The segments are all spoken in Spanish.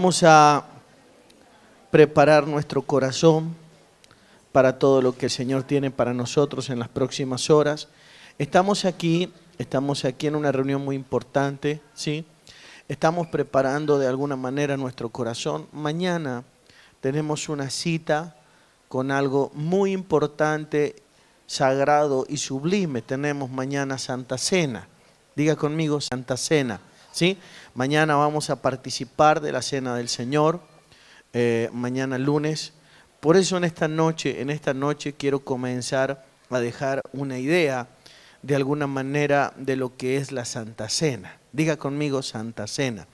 Vamos a preparar nuestro corazón para todo lo que el Señor tiene para nosotros en las próximas horas. Estamos aquí en una reunión muy importante, ¿sí? Estamos preparando de alguna manera nuestro corazón. Mañana tenemos una cita con algo muy importante, sagrado y sublime. Tenemos mañana Santa Cena. Diga conmigo, Santa Cena, ¿sí? Mañana vamos a participar de la Cena del Señor, mañana lunes. Por eso en esta noche quiero comenzar a dejar una idea de alguna manera de lo que es la Santa Cena. Diga conmigo, Santa Cena.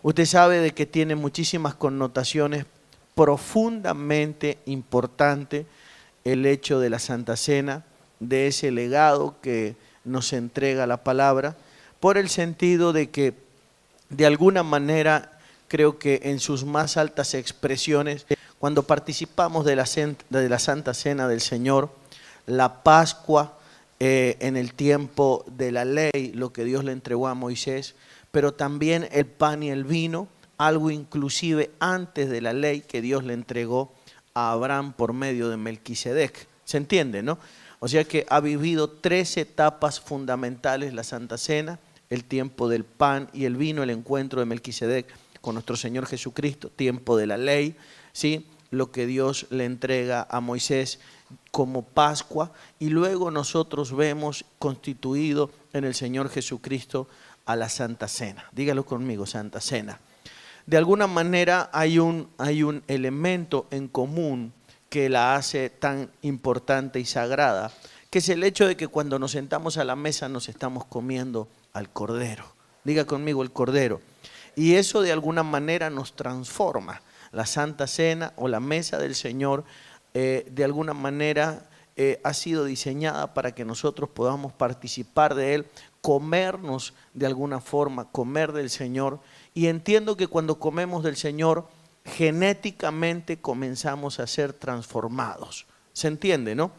Usted sabe de que tiene muchísimas connotaciones profundamente importantes el hecho de la Santa Cena, de ese legado que nos entrega la palabra, por el sentido de que de alguna manera creo que en sus más altas expresiones, cuando participamos de la Santa Cena del Señor, la Pascua, en el tiempo de la ley, lo que Dios le entregó a Moisés, pero también el pan y el vino, algo inclusive antes de la ley que Dios le entregó a Abraham por medio de Melquisedec. ¿Se entiende, no? O sea que ha vivido 3 etapas fundamentales la Santa Cena: el tiempo del pan y el vino, el encuentro de Melquisedec con nuestro Señor Jesucristo, tiempo de la ley, ¿sí? Lo que Dios le entrega a Moisés como Pascua, y luego nosotros vemos constituido en el Señor Jesucristo a la Santa Cena. Dígalo conmigo, Santa Cena. De alguna manera hay un elemento en común que la hace tan importante y sagrada, que es el hecho de que cuando nos sentamos a la mesa nos estamos comiendo al Cordero. Diga conmigo, el Cordero. Y eso de alguna manera nos transforma. La Santa Cena o la mesa del Señor de alguna manera ha sido diseñada para que nosotros podamos participar de Él, comernos de alguna forma, comer del Señor. Y entiendo que cuando comemos del Señor, genéticamente comenzamos a ser transformados. ¿Se entiende, no?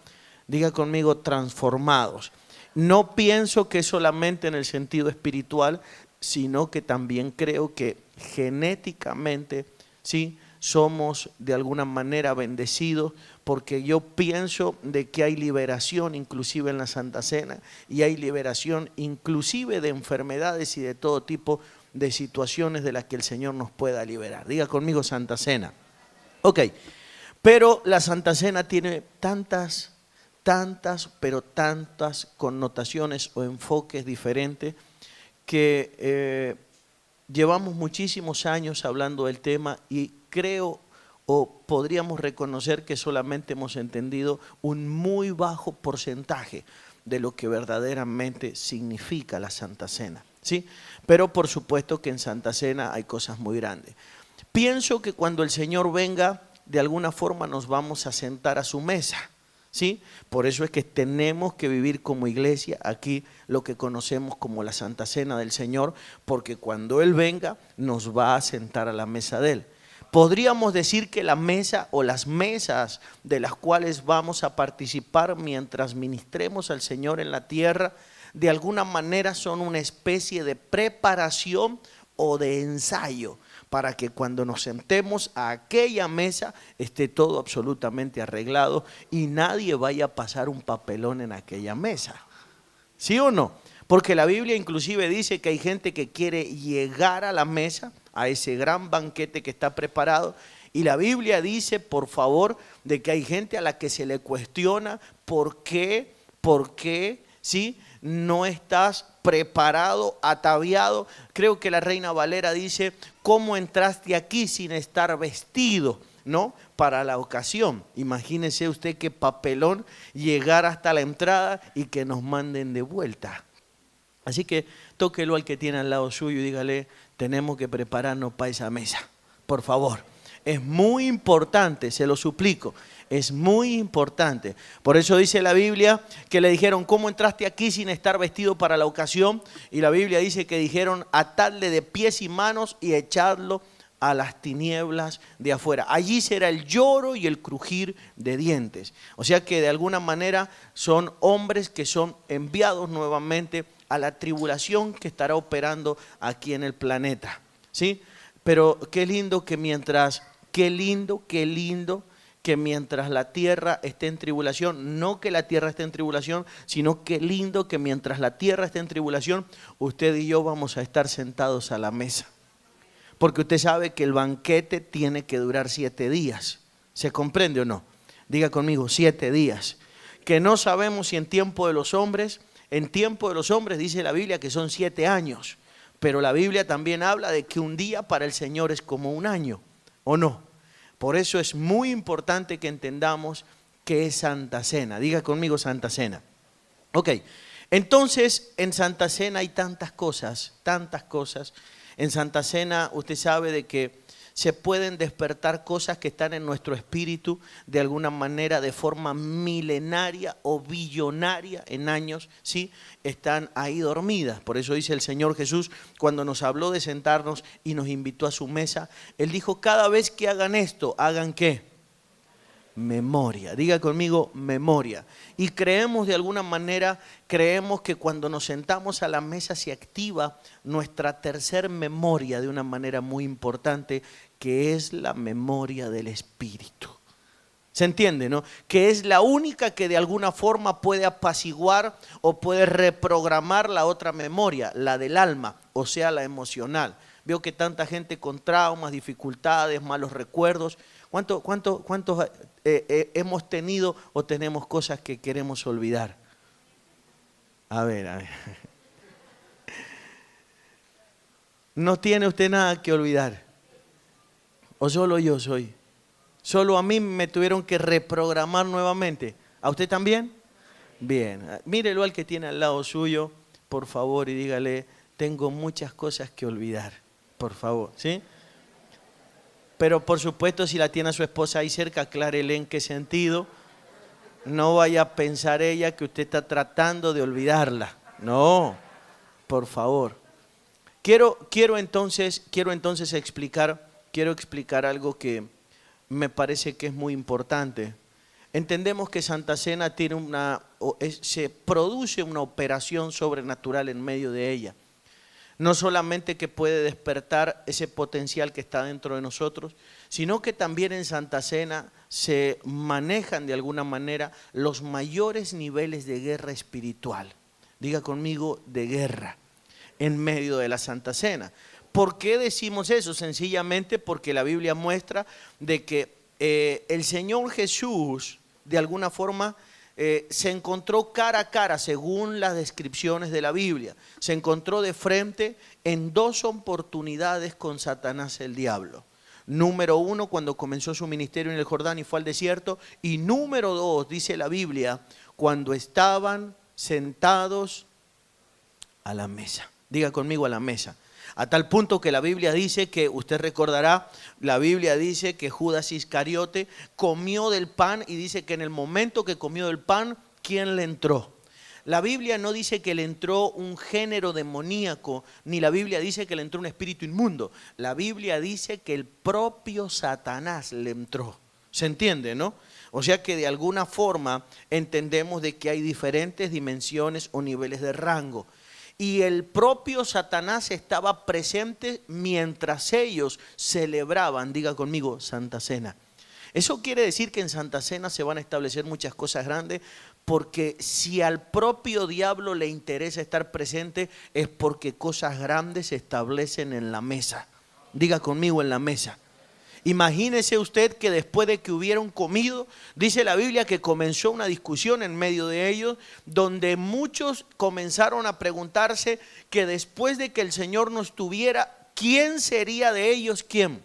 Diga conmigo, transformados. No pienso que solamente en el sentido espiritual, sino que también creo que genéticamente, ¿sí?, somos de alguna manera bendecidos, porque yo pienso de que hay liberación inclusive en la Santa Cena, y hay liberación inclusive de enfermedades y de todo tipo de situaciones de las que el Señor nos pueda liberar. Diga conmigo, Santa Cena. Ok, pero la Santa Cena tiene tantas connotaciones o enfoques diferentes que llevamos muchísimos años hablando del tema, y creo o podríamos reconocer que solamente hemos entendido un muy bajo porcentaje de lo que verdaderamente significa la Santa Cena, ¿sí? Pero por supuesto que en Santa Cena hay cosas muy grandes. Pienso que cuando el Señor venga, de alguna forma nos vamos a sentar a su mesa, ¿sí? Por eso es que tenemos que vivir como iglesia aquí lo que conocemos como la Santa Cena del Señor, porque cuando Él venga nos va a sentar a la mesa de Él. Podríamos decir que la mesa o las mesas de las cuales vamos a participar mientras ministremos al Señor en la tierra, de alguna manera son una especie de preparación o de ensayo, para que cuando nos sentemos a aquella mesa esté todo absolutamente arreglado y nadie vaya a pasar un papelón en aquella mesa. ¿Sí o no? Porque la Biblia inclusive dice que hay gente que quiere llegar a la mesa, a ese gran banquete que está preparado, y la Biblia dice, por favor, de que hay gente a la que se le cuestiona por qué, ¿sí?, no estás preparado, ataviado. Creo que la Reina Valera dice, ¿cómo entraste aquí sin estar vestido, no?, para la ocasión? Imagínese usted qué papelón llegar hasta la entrada y que nos manden de vuelta. Así que tóquelo al que tiene al lado suyo y dígale, tenemos que prepararnos para esa mesa, por favor. Es muy importante, se lo suplico, es muy importante. Por eso dice la Biblia que le dijeron, ¿cómo entraste aquí sin estar vestido para la ocasión? Y la Biblia dice que dijeron, atadle de pies y manos y echadlo a las tinieblas de afuera. Allí será el lloro y el crujir de dientes. O sea que de alguna manera son hombres que son enviados nuevamente a la tribulación que estará operando aquí en el planeta, ¿sí? Pero qué lindo que mientras la tierra esté en tribulación, no que la tierra esté en tribulación, sino qué lindo que mientras la tierra esté en tribulación, usted y yo vamos a estar sentados a la mesa. Porque usted sabe que el banquete tiene que durar 7 días. ¿Se comprende o no? Diga conmigo, 7 días. Que no sabemos si en tiempo de los hombres dice la Biblia que son 7 años. Pero la Biblia también habla de que un día para el Señor es como un año, ¿o no? Por eso es muy importante que entendamos qué es Santa Cena. Diga conmigo Santa Cena. Ok, entonces en Santa Cena hay tantas cosas. En Santa Cena usted sabe de que se pueden despertar cosas que están en nuestro espíritu de alguna manera de forma milenaria o billonaria en años, ¿sí? Están ahí dormidas. Por eso dice el Señor Jesús, cuando nos habló de sentarnos y nos invitó a su mesa, Él dijo, cada vez que hagan esto, ¿hagan qué? Memoria. Diga conmigo, memoria. Y creemos de alguna manera, creemos que cuando nos sentamos a la mesa se activa nuestra tercer memoria de una manera muy importante, que es la memoria del Espíritu. ¿Se entiende, no? Que es la única que de alguna forma puede apaciguar o puede reprogramar la otra memoria, la del alma, o sea, la emocional. Veo que tanta gente con traumas, dificultades, malos recuerdos. ¿Cuántos hemos tenido o tenemos cosas que queremos olvidar? A ver. ¿No tiene usted nada que olvidar? ¿O solo yo soy? ¿Solo a mí me tuvieron que reprogramar nuevamente? ¿A usted también? Bien. Mírelo al que tiene al lado suyo, por favor, y dígale, tengo muchas cosas que olvidar. Por favor, ¿sí? Pero por supuesto, si la tiene a su esposa ahí cerca, aclárele en qué sentido. No vaya a pensar ella que usted está tratando de olvidarla. No, por favor. Quiero entonces explicar algo que me parece que es muy importante. Entendemos que Santa Cena se produce una operación sobrenatural en medio de ella. No solamente que puede despertar ese potencial que está dentro de nosotros, sino que también en Santa Cena se manejan de alguna manera los mayores niveles de guerra espiritual. Diga conmigo, de guerra, en medio de la Santa Cena. ¿Por qué decimos eso? Sencillamente porque la Biblia muestra de que el Señor Jesús, de alguna forma, se encontró cara a cara, según las descripciones de la Biblia, se encontró de frente en 2 oportunidades con Satanás el diablo. Número 1, cuando comenzó su ministerio en el Jordán y fue al desierto. Y número 2, dice la Biblia, cuando estaban sentados a la mesa. Diga conmigo, a la mesa. A tal punto que la Biblia dice que, usted recordará, la Biblia dice que Judas Iscariote comió del pan y dice que en el momento que comió del pan, ¿quién le entró? La Biblia no dice que le entró un género demoníaco, ni la Biblia dice que le entró un espíritu inmundo. La Biblia dice que el propio Satanás le entró. ¿Se entiende, no? O sea que de alguna forma entendemos de que hay diferentes dimensiones o niveles de rango. Y el propio Satanás estaba presente mientras ellos celebraban, diga conmigo, Santa Cena. Eso quiere decir que en Santa Cena se van a establecer muchas cosas grandes, porque si al propio diablo le interesa estar presente es porque cosas grandes se establecen en la mesa. Diga conmigo, en la mesa. Imagínese usted que después de que hubieron comido, dice la Biblia que comenzó una discusión en medio de ellos, donde muchos comenzaron a preguntarse que después de que el Señor no estuviera, ¿quién sería de ellos quién?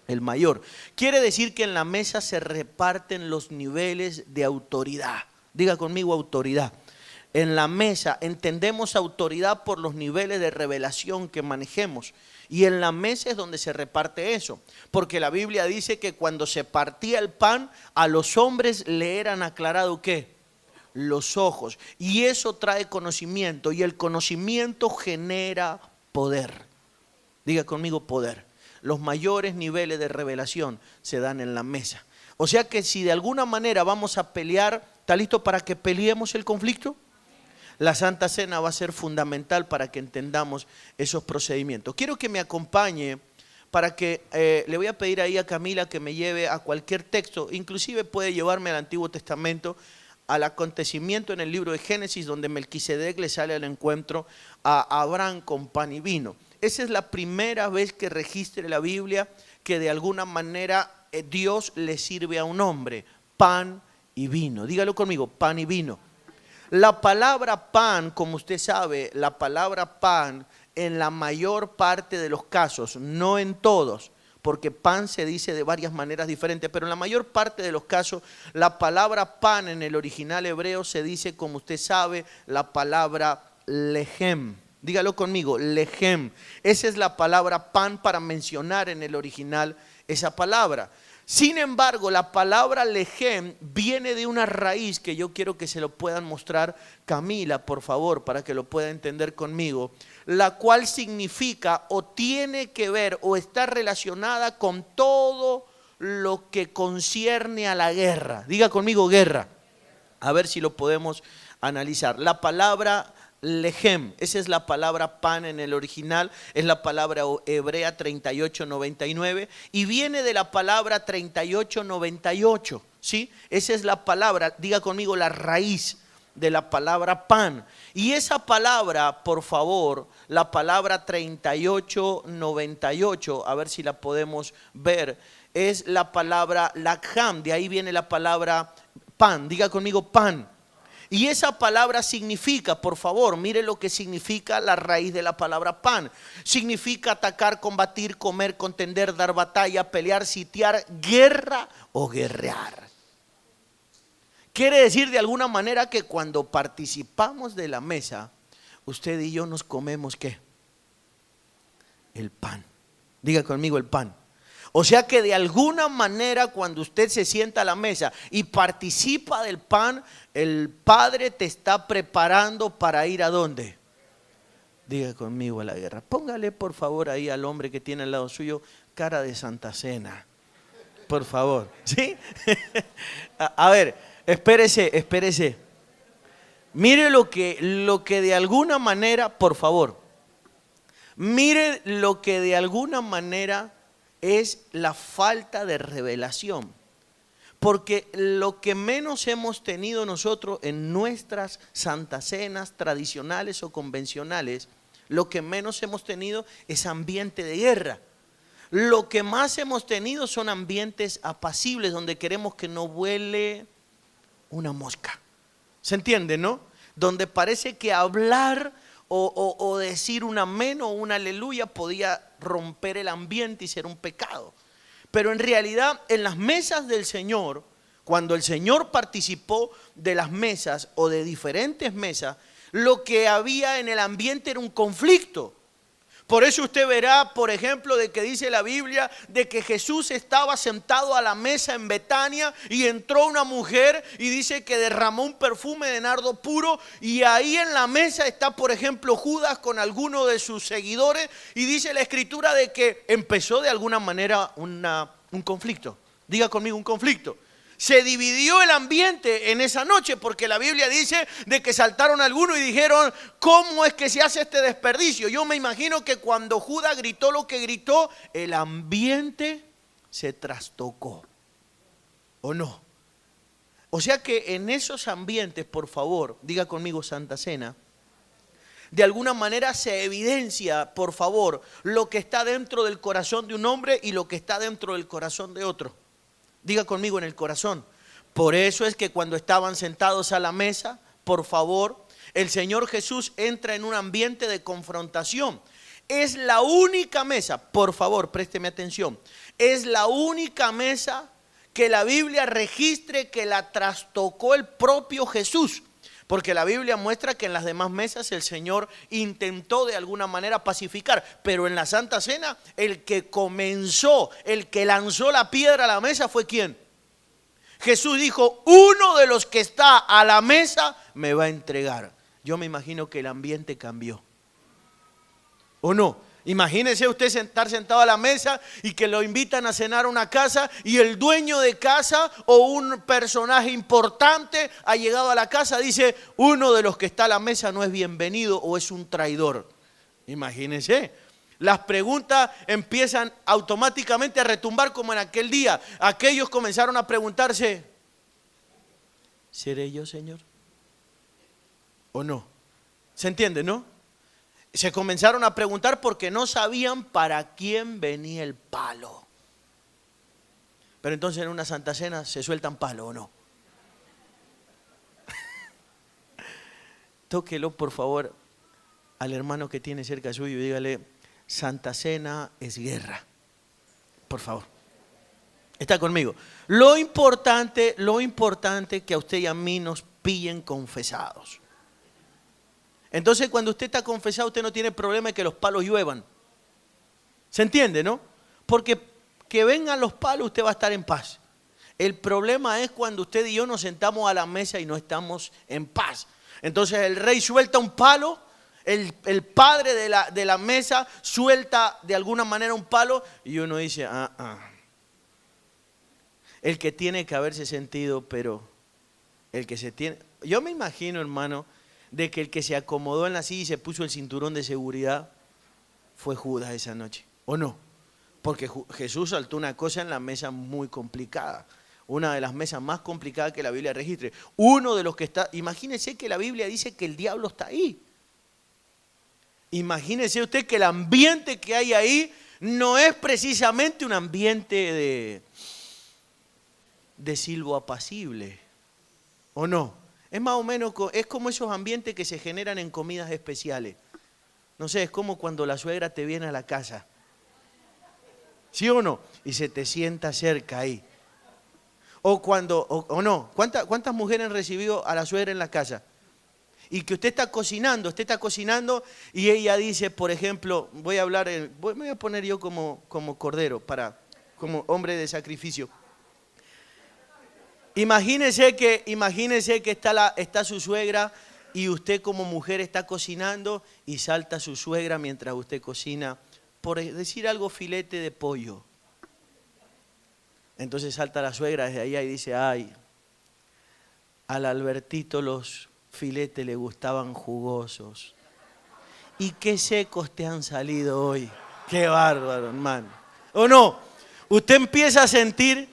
El mayor. Quiere decir que en la mesa se reparten los niveles de autoridad. Diga conmigo, autoridad. En la mesa entendemos autoridad por los niveles de revelación que manejemos. Y en la mesa es donde se reparte eso. Porque la Biblia dice que cuando se partía el pan, a los hombres le eran aclarado ¿qué? Los ojos. Y eso trae conocimiento. Y el conocimiento genera poder. Diga conmigo, poder. Los mayores niveles de revelación se dan en la mesa. O sea que si de alguna manera vamos a pelear, ¿está listo para que peleemos el conflicto? La Santa Cena va a ser fundamental para que entendamos esos procedimientos. Quiero que me acompañe, para que le voy a pedir ahí a Camila que me lleve a cualquier texto, inclusive puede llevarme al Antiguo Testamento, al acontecimiento en el libro de Génesis donde Melquisedec le sale al encuentro a Abraham con pan y vino. Esa es la primera vez que registre la Biblia que de alguna manera Dios le sirve a un hombre pan y vino. Dígalo conmigo, pan y vino. La palabra pan, como usted sabe, la palabra pan en la mayor parte de los casos, no en todos, porque pan se dice de varias maneras diferentes, pero en la mayor parte de los casos, la palabra pan en el original hebreo se dice, como usted sabe, la palabra lejem. Dígalo conmigo, lejem. Esa es la palabra pan para mencionar en el original esa palabra. Sin embargo, la palabra lejem viene de una raíz que yo quiero que se lo puedan mostrar Camila, por favor, para que lo pueda entender conmigo, la cual significa o tiene que ver o está relacionada con todo lo que concierne a la guerra. Diga conmigo guerra. A ver si lo podemos analizar. La palabra lejem, esa es la palabra pan en el original, es la palabra hebrea 3899 y viene de la palabra 3898, ¿sí? Esa es la palabra, diga conmigo, la raíz de la palabra pan. Y esa palabra, por favor, la palabra 3898, a ver si la podemos ver, es la palabra lakham, de ahí viene la palabra pan, diga conmigo pan. Y esa palabra significa, por favor, mire lo que significa la raíz de la palabra pan. Significa atacar, combatir, comer, contender, dar batalla, pelear, sitiar, guerra o guerrear. Quiere decir de alguna manera que cuando participamos de la mesa, usted y yo nos comemos ¿qué? El pan. Diga conmigo el pan. O sea que de alguna manera cuando usted se sienta a la mesa y participa del pan, el Padre te está preparando para ir ¿a dónde? Diga conmigo a la guerra. Póngale por favor ahí al hombre que tiene al lado suyo cara de Santa Cena. Por favor, ¿sí? A ver, espérese. Mire lo que de alguna manera, por favor, mire lo que de alguna manera es la falta de revelación. Porque lo que menos hemos tenido nosotros en nuestras santas cenas tradicionales o convencionales, lo que menos hemos tenido es ambiente de guerra. Lo que más hemos tenido son ambientes apacibles donde queremos que no vuele una mosca. ¿Se entiende, no? Donde parece que hablar o decir un amén o un aleluya podía romper el ambiente y ser un pecado. Pero en realidad en las mesas del Señor, cuando el Señor participó de las mesas o de diferentes mesas, lo que había en el ambiente era un conflicto. Por eso usted verá, por ejemplo, de que dice la Biblia de que Jesús estaba sentado a la mesa en Betania y entró una mujer y dice que derramó un perfume de nardo puro y ahí en la mesa está, por ejemplo, Judas con alguno de sus seguidores y dice la Escritura de que empezó de alguna manera un conflicto. Diga conmigo, un conflicto. Se dividió el ambiente en esa noche porque la Biblia dice de que saltaron algunos y dijeron, ¿cómo es que se hace este desperdicio? Yo me imagino que cuando Judas gritó lo que gritó, el ambiente se trastocó, ¿o no? O sea que en esos ambientes, por favor, diga conmigo Santa Cena, de alguna manera se evidencia, por favor, lo que está dentro del corazón de un hombre y lo que está dentro del corazón de otro. Diga conmigo en el corazón. Por eso es que cuando estaban sentados a la mesa, por favor, el Señor Jesús entra en un ambiente de confrontación. Es la única mesa, por favor, présteme atención, es la única mesa que la Biblia registre que la trastocó el propio Jesús. Porque la Biblia muestra que en las demás mesas el Señor intentó de alguna manera pacificar, pero en la Santa Cena el que comenzó, el que lanzó la piedra a la mesa fue ¿quién? Jesús dijo, uno de los que está a la mesa me va a entregar. Yo me imagino que el ambiente cambió, ¿o no? Imagínese usted estar sentado a la mesa y que lo invitan a cenar a una casa y el dueño de casa o un personaje importante ha llegado a la casa, dice, uno de los que está a la mesa no es bienvenido o es un traidor. Imagínese. Las preguntas empiezan automáticamente a retumbar como en aquel día. Aquellos comenzaron a preguntarse, ¿seré yo, Señor? ¿O no? ¿Se entiende, no? Se comenzaron a preguntar porque no sabían para quién venía el palo. Pero entonces en una Santa Cena se sueltan palo, ¿o no? Tóquelo, por favor, al hermano que tiene cerca suyo y dígale, Santa Cena es guerra. Por favor. Está conmigo. Lo importante que a usted y a mí nos pillen confesados. Entonces, cuando usted está confesado, usted no tiene problema de que los palos lluevan. ¿Se entiende, no? Porque que vengan los palos, usted va a estar en paz. El problema es cuando usted y yo nos sentamos a la mesa y no estamos en paz. Entonces, el rey suelta un palo, el padre de la mesa suelta de alguna manera un palo y uno dice, el que tiene que haberse sentido, pero el que se tiene... Yo me imagino, hermano, de que el que se acomodó en la silla y se puso el cinturón de seguridad fue Judas esa noche, ¿o no? Porque Jesús saltó una cosa en la mesa muy complicada, una de las mesas más complicadas que la Biblia registre. Uno de los que está, imagínese que la Biblia dice que el diablo está ahí. Imagínese usted que el ambiente que hay ahí no es precisamente un ambiente de silbo apacible, ¿o no? Es más o menos, es como esos ambientes que se generan en comidas especiales. No sé, es como cuando la suegra te viene a la casa. ¿Sí o no? Y se te sienta cerca ahí. O cuando, o no, ¿cuántas mujeres han recibido a la suegra en la casa? Y que usted está cocinando y ella dice, por ejemplo, me voy a poner yo como cordero, como hombre de sacrificio. Imagínese que está su suegra y usted como mujer está cocinando y salta su suegra mientras usted cocina, por decir algo, filete de pollo. Entonces salta la suegra desde allá y dice, ay, al Albertito los filetes le gustaban jugosos. ¿Y qué secos te han salido hoy? Qué bárbaro, hermano. ¿O no? Usted empieza a sentir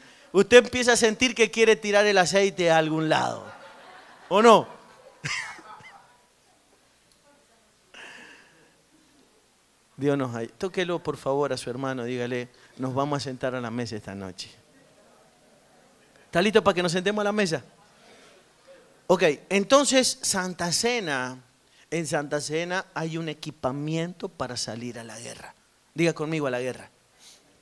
que quiere tirar el aceite a algún lado. ¿O no? Dios nos ayude. Tóquelo por favor a su hermano, dígale, nos vamos a sentar a la mesa esta noche. ¿Está listo para que nos sentemos a la mesa? Ok, entonces Santa Cena, en Santa Cena hay un equipamiento para salir a la guerra. Diga conmigo, a la guerra,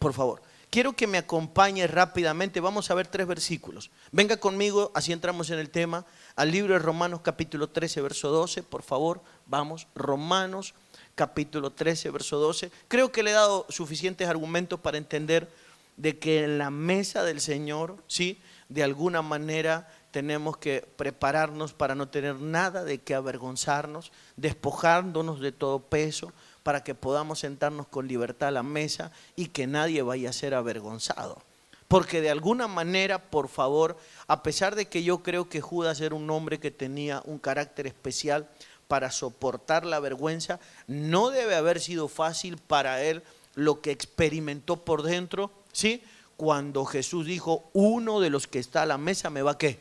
por favor. Quiero que me acompañe rápidamente, vamos a ver 3 versículos. Venga conmigo, así entramos en el tema, al libro de Romanos capítulo 13, verso 12, por favor, vamos, Romanos capítulo 13, verso 12. Creo que le he dado suficientes argumentos para entender de que en la mesa del Señor, ¿sí?, de alguna manera tenemos que prepararnos para no tener nada de qué avergonzarnos, despojándonos de todo peso, para que podamos sentarnos con libertad a la mesa y que nadie vaya a ser avergonzado. Porque de alguna manera, por favor, a pesar de que yo creo que Judas era un hombre que tenía un carácter especial para soportar la vergüenza, no debe haber sido fácil para él lo que experimentó por dentro, ¿sí?, cuando Jesús dijo, uno de los que está a la mesa me va a ¿qué?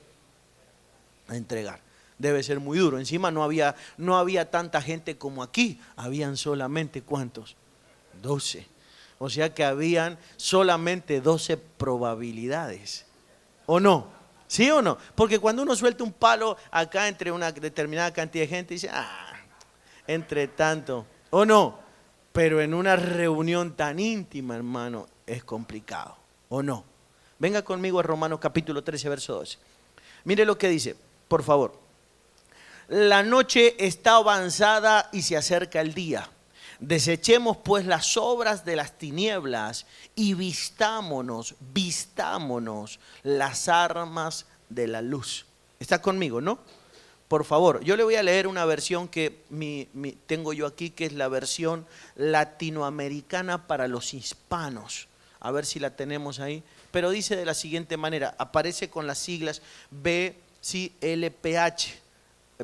A entregar. Debe ser muy duro. Encima no había tanta gente como aquí. Habían solamente ¿cuántos? 12. O sea que habían solamente 12 probabilidades. ¿O no? ¿Sí o no? Porque cuando uno suelta un palo acá entre una determinada cantidad de gente, dice, entre tanto. ¿O no? Pero en una reunión tan íntima, hermano, es complicado. ¿O no? Venga conmigo a Romanos capítulo 13, verso 12. Mire lo que dice, por favor. La noche está avanzada y se acerca el día. Desechemos pues las obras de las tinieblas y vistámonos las armas de la luz. ¿Está conmigo, no? Por favor, yo le voy a leer una versión que tengo yo aquí, que es la versión latinoamericana para los hispanos. A ver si la tenemos ahí. Pero dice de la siguiente manera, aparece con las siglas BCLPH,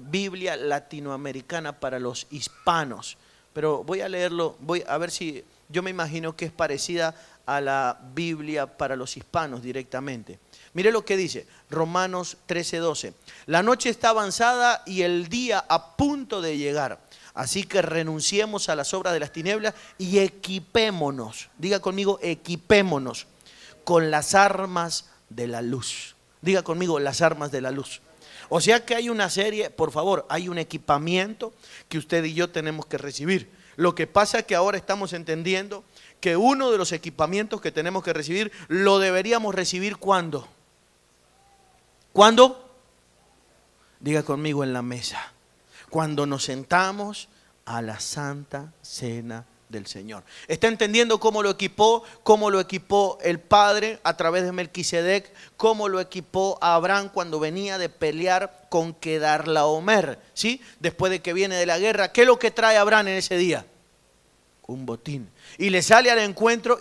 Biblia Latinoamericana para los Hispanos. pero voy a leerlo, voy a ver si, yo me imagino que es parecida a la Biblia para los hispanos directamente. Mire lo que dice, Romanos 13:12. La noche está avanzada y el día a punto de llegar. Así que renunciemos a las obras de las tinieblas y equipémonos. Diga conmigo, equipémonos con las armas de la luz. Diga conmigo, las armas de la luz. O sea que hay una serie, por favor, hay un equipamiento que usted y yo tenemos que recibir. Lo que pasa es que ahora estamos entendiendo que uno de los equipamientos que tenemos que recibir, lo deberíamos recibir ¿cuándo? ¿Cuándo? Diga conmigo, en la mesa. Cuando nos sentamos a la Santa Cena del Señor. ¿Está entendiendo cómo lo equipó? Cómo lo equipó el Padre a través de Melquisedec, cómo lo equipó a Abraham cuando venía de pelear con Quedarlaomer, ¿sí? Después de que viene de la guerra. ¿Qué es lo que trae Abraham en ese día? Un botín. Y le sale al encuentro,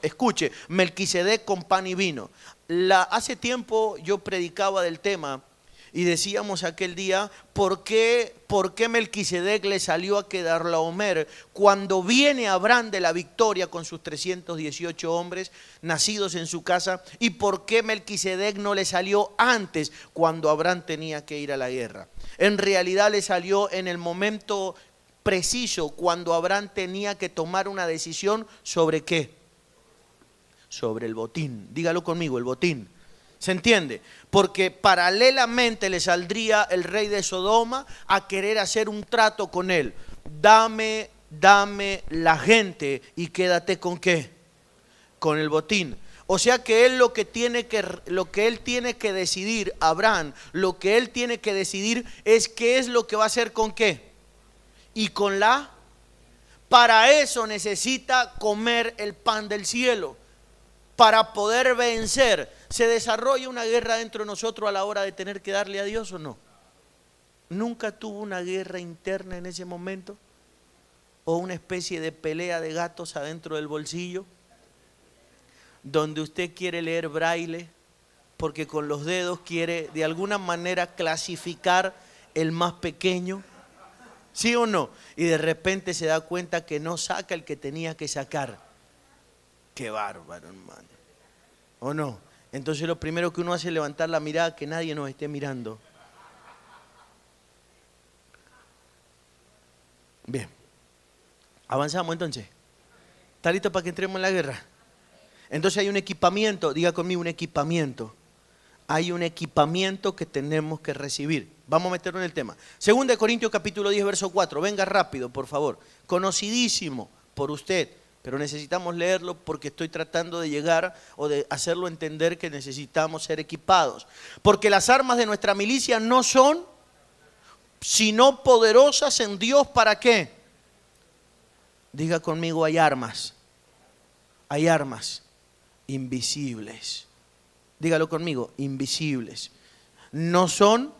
escuche, Melquisedec con pan y vino. Hace tiempo yo predicaba del tema y decíamos aquel día, ¿por qué Melquisedec le salió a Quedarlaomer cuando viene Abraham de la victoria con sus 318 hombres nacidos en su casa? ¿Y por qué Melquisedec no le salió antes cuando Abraham tenía que ir a la guerra? En realidad le salió en el momento preciso cuando Abraham tenía que tomar una decisión sobre ¿qué? Sobre el botín. Dígalo conmigo, el botín. ¿Se entiende? Porque paralelamente le saldría el rey de Sodoma a querer hacer un trato con él. Dame la gente y quédate con ¿qué? Con el botín. O sea que él lo que él tiene que decidir, Abraham, lo que él tiene que decidir es qué es lo que va a hacer con qué. Y con para eso necesita comer el pan del cielo. Para poder vencer, ¿se desarrolla una guerra dentro de nosotros a la hora de tener que darle a Dios o no? ¿Nunca tuvo una guerra interna en ese momento? ¿O una especie de pelea de gatos adentro del bolsillo? Donde usted quiere leer braille porque con los dedos quiere de alguna manera clasificar el más pequeño. ¿Sí o no? Y de repente se da cuenta que no saca el que tenía que sacar. Qué bárbaro, hermano. ¿O no? Entonces lo primero que uno hace es levantar la mirada, que nadie nos esté mirando. Bien. Avanzamos entonces. ¿Está listo para que entremos en la guerra? Entonces hay un equipamiento, diga conmigo, un equipamiento. Hay un equipamiento que tenemos que recibir. Vamos a meterlo en el tema. 2 Corintios capítulo 10, verso 4. Venga rápido, por favor. Conocidísimo por usted, pero necesitamos leerlo porque estoy tratando de llegar o de hacerlo entender que necesitamos ser equipados. Porque las armas de nuestra milicia no son sino poderosas en Dios. ¿Para qué? Diga conmigo, hay armas. Hay armas invisibles. Dígalo conmigo, invisibles. No son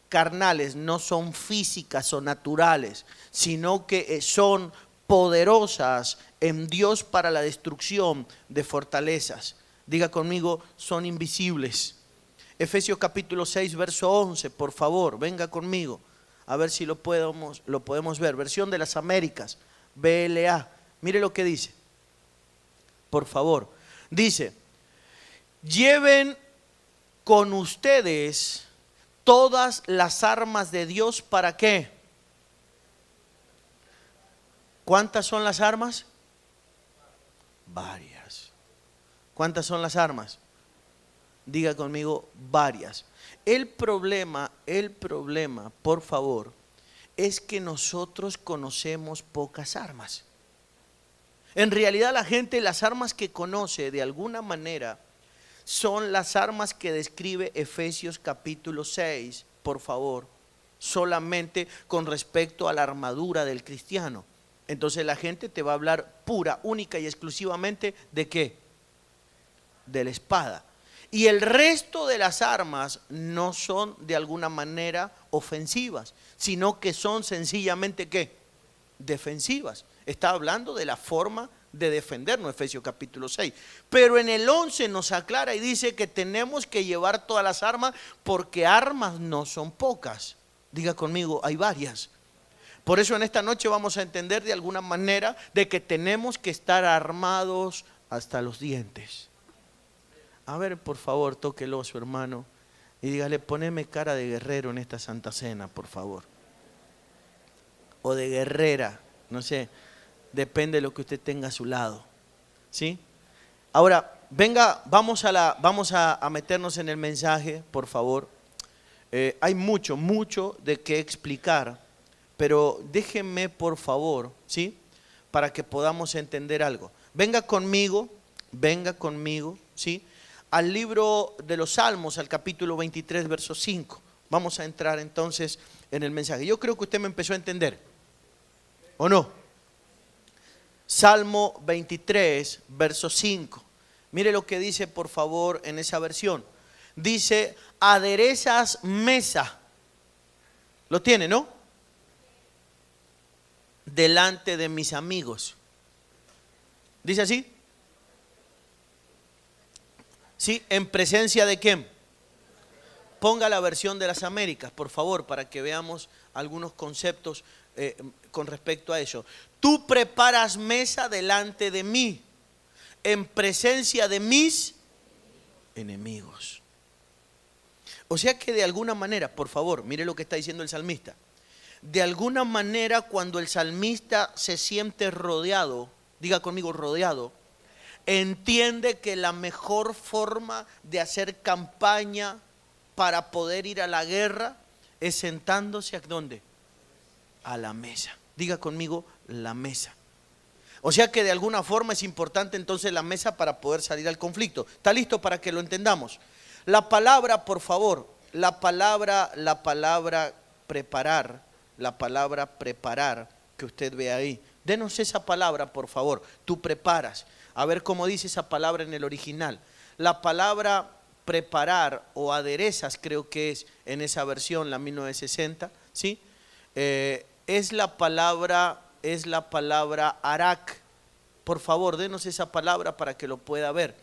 carnales, no son físicas o naturales, sino que son poderosas en Dios para la destrucción de fortalezas. Diga conmigo, son invisibles. Efesios capítulo 6, verso 11, por favor, venga conmigo, a ver si lo podemos ver. Versión de las Américas, BLA. Mire lo que dice, por favor. Dice, lleven con ustedes todas las armas de Dios. ¿Para qué? ¿Cuántas son las armas? Varias. ¿Cuántas son las armas? Diga conmigo, varias. El problema, por favor, es que nosotros conocemos pocas armas. En realidad la gente, las armas que conoce de alguna manera son las armas que describe Efesios capítulo 6, por favor, solamente con respecto a la armadura del cristiano. Entonces la gente te va a hablar pura, única y exclusivamente ¿de qué? De la espada. Y el resto de las armas no son de alguna manera ofensivas, sino que son sencillamente ¿qué? Defensivas. Está hablando de la forma de defendernos, Efesios capítulo 6. Pero en el 11 nos aclara y dice que tenemos que llevar todas las armas porque armas no son pocas. Diga conmigo, hay varias. Por eso en esta noche vamos a entender de alguna manera de que tenemos que estar armados hasta los dientes. A ver, por favor, tóquelo a su hermano y dígale, poneme cara de guerrero en esta Santa Cena, por favor. O de guerrera, no sé, depende de lo que usted tenga a su lado. ¿Sí? Ahora, venga, vamos a meternos en el mensaje, por favor. Hay mucho de qué explicar, pero déjenme, por favor, ¿sí? Para que podamos entender algo. Venga conmigo, ¿sí? Al libro de los Salmos, al capítulo 23, verso 5. Vamos a entrar entonces en el mensaje. Yo creo que usted me empezó a entender, ¿o no? Salmo 23, verso 5. Mire lo que dice, por favor, en esa versión. Dice, aderezas mesa. ¿Lo tiene, no? Delante de mis amigos. ¿Dice así? ¿Sí? ¿En presencia de quién? Ponga la versión de las Américas, por favor, para que veamos algunos conceptos con respecto a eso. Tú preparas mesa delante de mí, en presencia de mis enemigos. O sea que de alguna manera, por favor, mire lo que está diciendo el salmista. De alguna manera, cuando el salmista se siente rodeado, diga conmigo rodeado, entiende que la mejor forma de hacer campaña para poder ir a la guerra es sentándose ¿a dónde? A la mesa. Diga conmigo, la mesa. O sea que de alguna forma es importante entonces la mesa para poder salir al conflicto. ¿Está listo para que lo entendamos? La palabra, por favor, la palabra preparar, que usted ve ahí. Denos esa palabra, por favor. Tú preparas. A ver cómo dice esa palabra en el original. La palabra preparar o aderezas, creo que es en esa versión, la 1960, ¿sí? Es la palabra arak. Por favor, denos esa palabra para que lo pueda ver.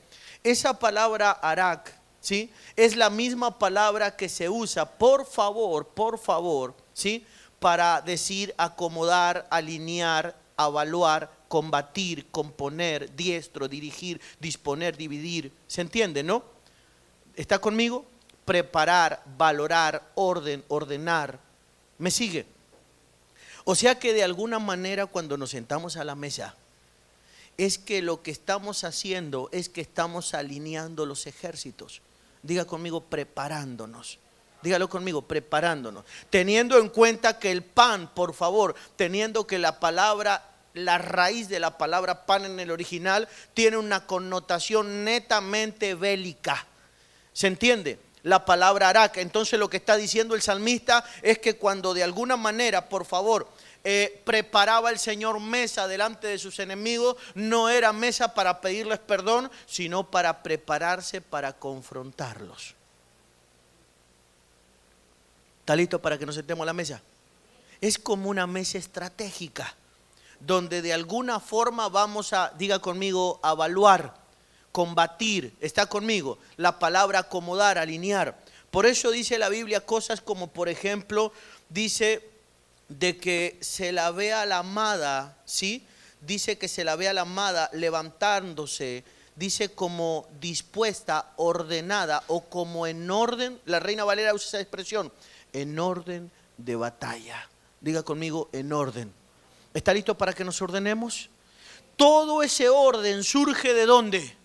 Esa palabra arak, ¿sí? Es la misma palabra que se usa, por favor, ¿sí? Para decir acomodar, alinear, avaluar, combatir, componer, diestro, dirigir, disponer, dividir. ¿Se entiende, no? ¿Está conmigo? Preparar, valorar, ordenar. ¿Me sigue? O sea que de alguna manera cuando nos sentamos a la mesa, es que lo que estamos haciendo es que estamos alineando los ejércitos. Diga conmigo, preparándonos. Dígalo conmigo, preparándonos. Teniendo en cuenta que el pan, por favor, teniendo que la palabra, la raíz de la palabra pan en el original tiene una connotación netamente bélica. ¿Se entiende? La palabra arak. Entonces lo que está diciendo el salmista es que cuando de alguna manera, por favor, preparaba el Señor mesa delante de sus enemigos, no era mesa para pedirles perdón, sino para prepararse para confrontarlos. ¿Está listo para que nos sentemos a la mesa? Es como una mesa estratégica, donde de alguna forma vamos a, diga conmigo, evaluar, combatir. ¿Está conmigo? La palabra acomodar, alinear. Por eso dice la Biblia cosas como, por ejemplo, dice de que se la ve a la amada, ¿sí? Dice que se la ve a la amada levantándose, dice como dispuesta, ordenada o como en orden. La Reina Valera usa esa expresión, en orden de batalla. Diga conmigo, en orden. ¿Está listo para que nos ordenemos? Todo ese orden surge ¿de dónde?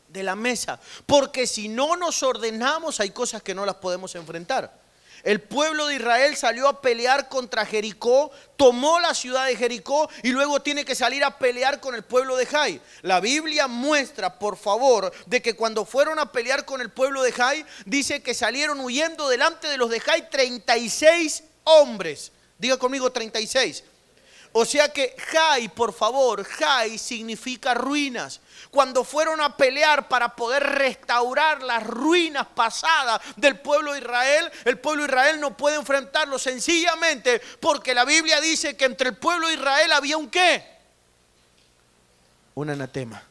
De la mesa. Porque si no nos ordenamos hay cosas que no las podemos enfrentar. El pueblo de Israel salió a pelear contra Jericó, tomó la ciudad de Jericó y luego tiene que salir a pelear con el pueblo de Jai. La Biblia muestra, por favor, de que cuando fueron a pelear con el pueblo de Jai, dice que salieron huyendo delante de los de Jai 36 hombres. Diga conmigo 36. O sea que Jai, por favor, Jai significa ruinas. Cuando fueron a pelear para poder restaurar las ruinas pasadas del pueblo de Israel, el pueblo de Israel no puede enfrentarlo sencillamente porque la Biblia dice que entre el pueblo de Israel había un ¿qué? Un anatema.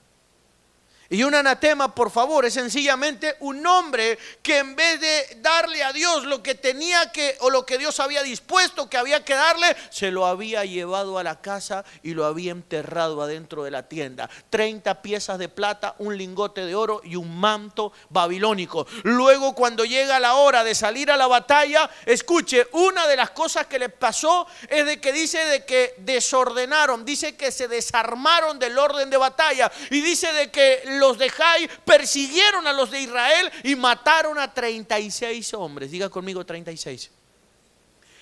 Y un anatema, por favor, es sencillamente un hombre que en vez de darle a Dios lo que tenía que, o lo que Dios había dispuesto que había que darle, se lo había llevado a la casa y lo había enterrado adentro de la tienda. 30 piezas de plata, un lingote de oro y un manto babilónico. Luego, cuando llega la hora de salir a la batalla, escuche, una de las cosas que le pasó es de que dice de que desordenaron, dice que se desarmaron del orden de batalla y dice de que los de Jai persiguieron a los de Israel y mataron a 36 hombres. Diga conmigo 36.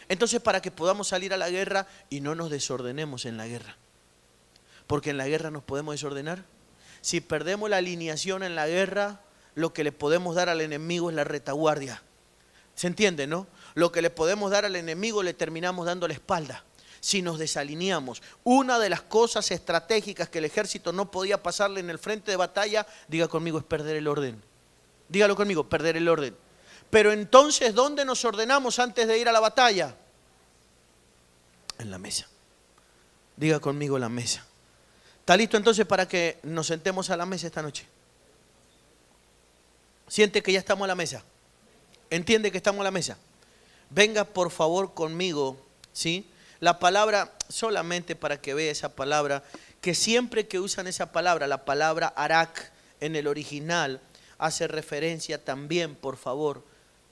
Entonces, para que podamos salir a la guerra y no nos desordenemos en la guerra, porque en la guerra nos podemos desordenar. Si perdemos la alineación en la guerra, lo que le podemos dar al enemigo es la retaguardia. ¿Se entiende, no? Lo que le podemos dar al enemigo le terminamos dando la espalda. Si nos desalineamos, una de las cosas estratégicas que el ejército no podía pasarle en el frente de batalla, diga conmigo, es perder el orden. Dígalo conmigo, perder el orden. Pero entonces, ¿dónde nos ordenamos antes de ir a la batalla? En la mesa. Diga conmigo, la mesa. ¿Está listo entonces para que nos sentemos a la mesa esta noche? ¿Siente que ya estamos a la mesa? ¿Entiende que estamos a la mesa? Venga por favor conmigo, ¿sí? La palabra, solamente para que vea esa palabra, que siempre que usan esa palabra, la palabra arak en el original, hace referencia también, por favor,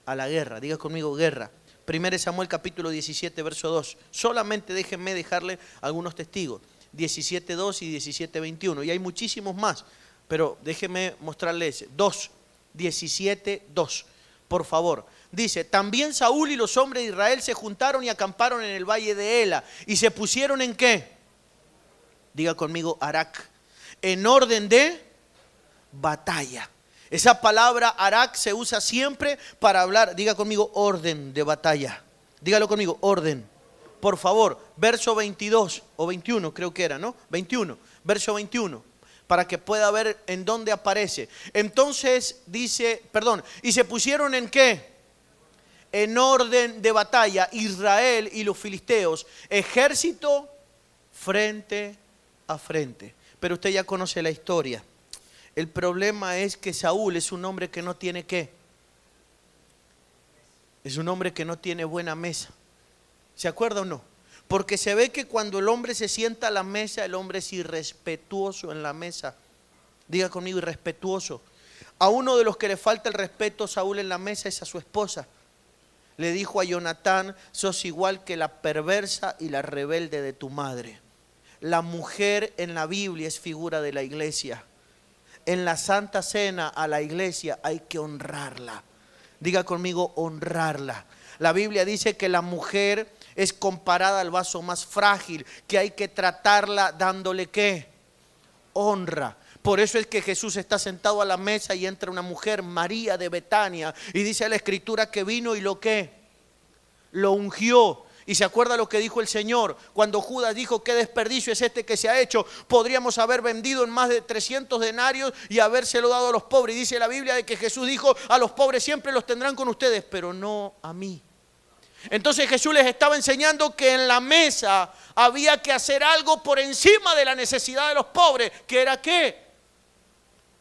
a la guerra. Diga conmigo, guerra. 1 Samuel capítulo 17, verso 2. Solamente déjenme dejarle algunos testigos. 17.2 y 17.21. Y hay muchísimos más, pero déjenme mostrarles. 17.2. Por favor. Dice, también Saúl y los hombres de Israel se juntaron y acamparon en el valle de Ela. ¿Y se pusieron en qué? Diga conmigo, arak. En orden de batalla. Esa palabra arak se usa siempre para hablar, diga conmigo, orden de batalla. Dígalo conmigo, orden. Por favor, verso 22 o 21 creo que era, ¿no? 21, verso 21. Para que pueda ver en dónde aparece. Entonces dice, ¿y se pusieron en qué? En orden de batalla, Israel y los filisteos, ejército frente a frente. Pero usted ya conoce la historia. El problema es que Saúl es un hombre que no tiene ¿qué? Es un hombre que no tiene buena mesa. ¿Se acuerda o no? Porque se ve que cuando el hombre se sienta a la mesa, el hombre es irrespetuoso en la mesa. Diga conmigo, irrespetuoso. A uno de los que le falta el respeto Saúl en la mesa es a su esposa. Le dijo a Jonatán, sos igual que la perversa y la rebelde de tu madre. La mujer en la Biblia es figura de la iglesia. En la Santa Cena a la iglesia hay que honrarla. Diga conmigo, honrarla. La Biblia dice que la mujer es comparada al vaso más frágil, que hay que tratarla dándole ¿qué? Honra. Por eso es que Jesús está sentado a la mesa y entra una mujer, María de Betania, y dice la Escritura que vino y lo ¿qué? Lo ungió. Y se acuerda lo que dijo el Señor cuando Judas dijo, qué desperdicio es este que se ha hecho. Podríamos haber vendido en más de 300 denarios y habérselo dado a los pobres. Y dice la Biblia de que Jesús dijo, a los pobres siempre los tendrán con ustedes, pero no a mí. Entonces Jesús les estaba enseñando que en la mesa había que hacer algo por encima de la necesidad de los pobres, que era ¿qué?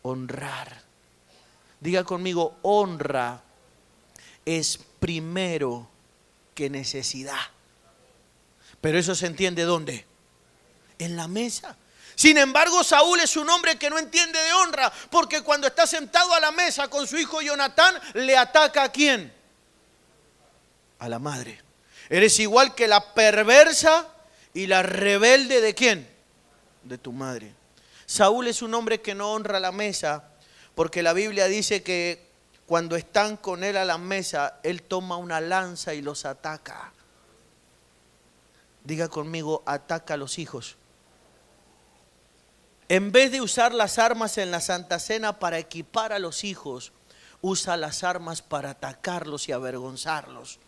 Honrar. Diga conmigo, honra es primero que necesidad. Pero eso se entiende ¿dónde? En la mesa. Sin embargo, Saúl es un hombre que no entiende de honra, porque cuando está sentado a la mesa con su hijo Jonatán, le ataca ¿a quién? A la madre. Eres igual que la perversa y la rebelde ¿de quién? De tu madre. Saúl es un hombre que no honra la mesa, porque la Biblia dice que cuando están con él a la mesa, él toma una lanza y los ataca. Diga conmigo, ataca a los hijos. En vez de usar las armas en la Santa Cena para equipar a los hijos, usa las armas para atacarlos y avergonzarlos.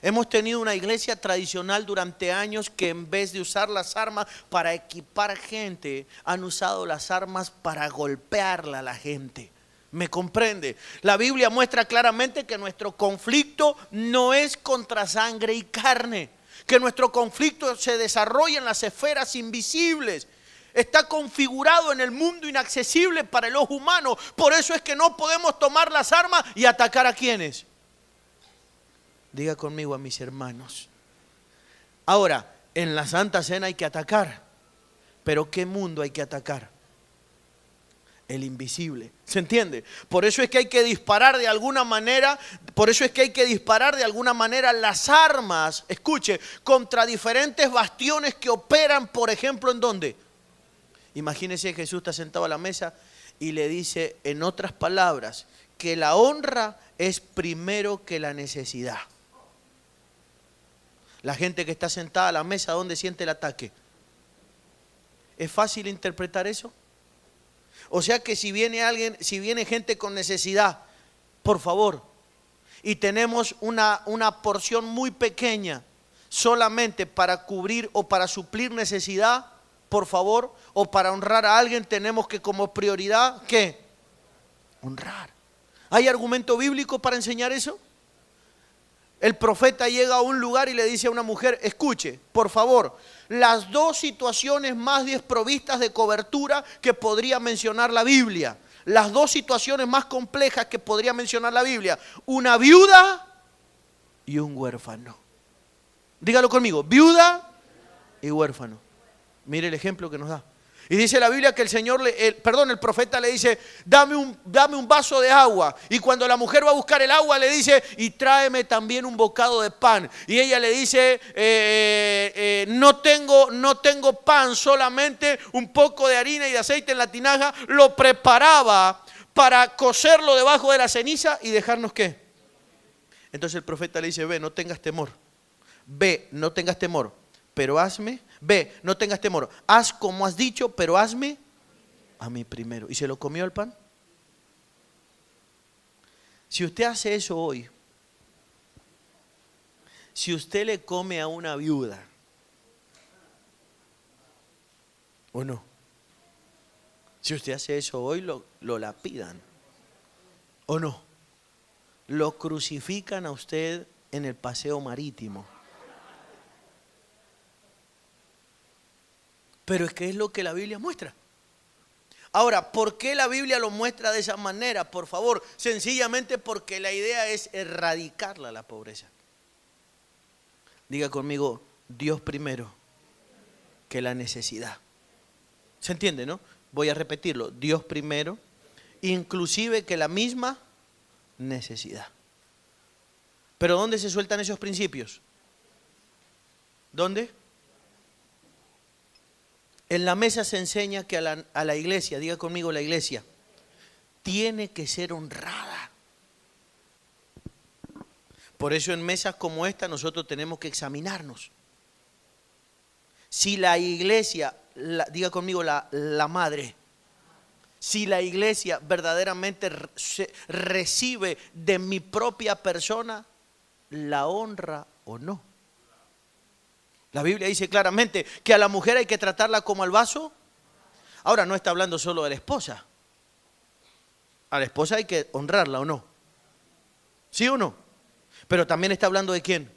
Hemos tenido una iglesia tradicional durante años que en vez de usar las armas para equipar gente, han usado las armas para golpearla a la gente. ¿Me comprende? La Biblia muestra claramente que nuestro conflicto no es contra sangre y carne, que nuestro conflicto se desarrolla en las esferas invisibles. Está configurado en el mundo inaccesible para el ojo humano. Por eso es que no podemos tomar las armas y atacar a quienes. Diga conmigo, a mis hermanos. Ahora, en la Santa Cena hay que atacar. Pero ¿qué mundo hay que atacar? El invisible. ¿Se entiende? Por eso es que hay que disparar de alguna manera, las armas, escuche, contra diferentes bastiones que operan, por ejemplo, ¿en dónde? Imagínese que Jesús está sentado a la mesa y le dice, en otras palabras, que la honra es primero que la necesidad. La gente que está sentada a la mesa, ¿dónde siente el ataque? ¿Es fácil interpretar eso? O sea que si viene gente con necesidad, por favor, y tenemos una porción muy pequeña solamente para cubrir o para suplir necesidad, por favor, o para honrar a alguien, tenemos que como prioridad, ¿qué? Honrar. ¿Hay argumento bíblico para enseñar eso? El profeta llega a un lugar y le dice a una mujer, escuche, por favor, las dos situaciones más desprovistas de cobertura que podría mencionar la Biblia. Las dos situaciones más complejas que podría mencionar la Biblia. Una viuda y un huérfano. Dígalo conmigo, viuda y huérfano. Mire el ejemplo que nos da. Y dice la Biblia que el profeta le dice, dame un vaso de agua. Y cuando la mujer va a buscar el agua le dice, y tráeme también un bocado de pan. Y ella le dice, no tengo pan, solamente un poco de harina y de aceite en la tinaja. Lo preparaba para cocerlo debajo de la ceniza y dejarnos ¿qué? Entonces el profeta le dice, ve, no tengas temor. Ve, no tengas temor, pero hazme. Ve, no tengas temor, haz como has dicho, pero hazme a mí primero. ¿Y se lo comió el pan? Si usted hace eso hoy, si usted le come a una viuda, ¿o no? Si usted hace eso hoy, lo lapidan, ¿o no? Lo crucifican a usted en el paseo marítimo. Pero es que es lo que la Biblia muestra. Ahora, ¿por qué la Biblia lo muestra de esa manera? Por favor, sencillamente porque la idea es erradicarla, la pobreza. Diga conmigo, Dios primero que la necesidad. ¿Se entiende, no? Voy a repetirlo, Dios primero, inclusive que la misma necesidad. ¿Pero dónde se sueltan esos principios? ¿Dónde? En la mesa se enseña que a la iglesia, diga conmigo la iglesia, tiene que ser honrada. Por eso en mesas como esta nosotros tenemos que examinarnos. Si la iglesia, diga conmigo la madre, si la iglesia verdaderamente recibe de mi propia persona la honra o no. La Biblia dice claramente que a la mujer hay que tratarla como al vaso. Ahora no está hablando solo de la esposa. A la esposa hay que honrarla o no. ¿Sí o no? Pero también está hablando de quién.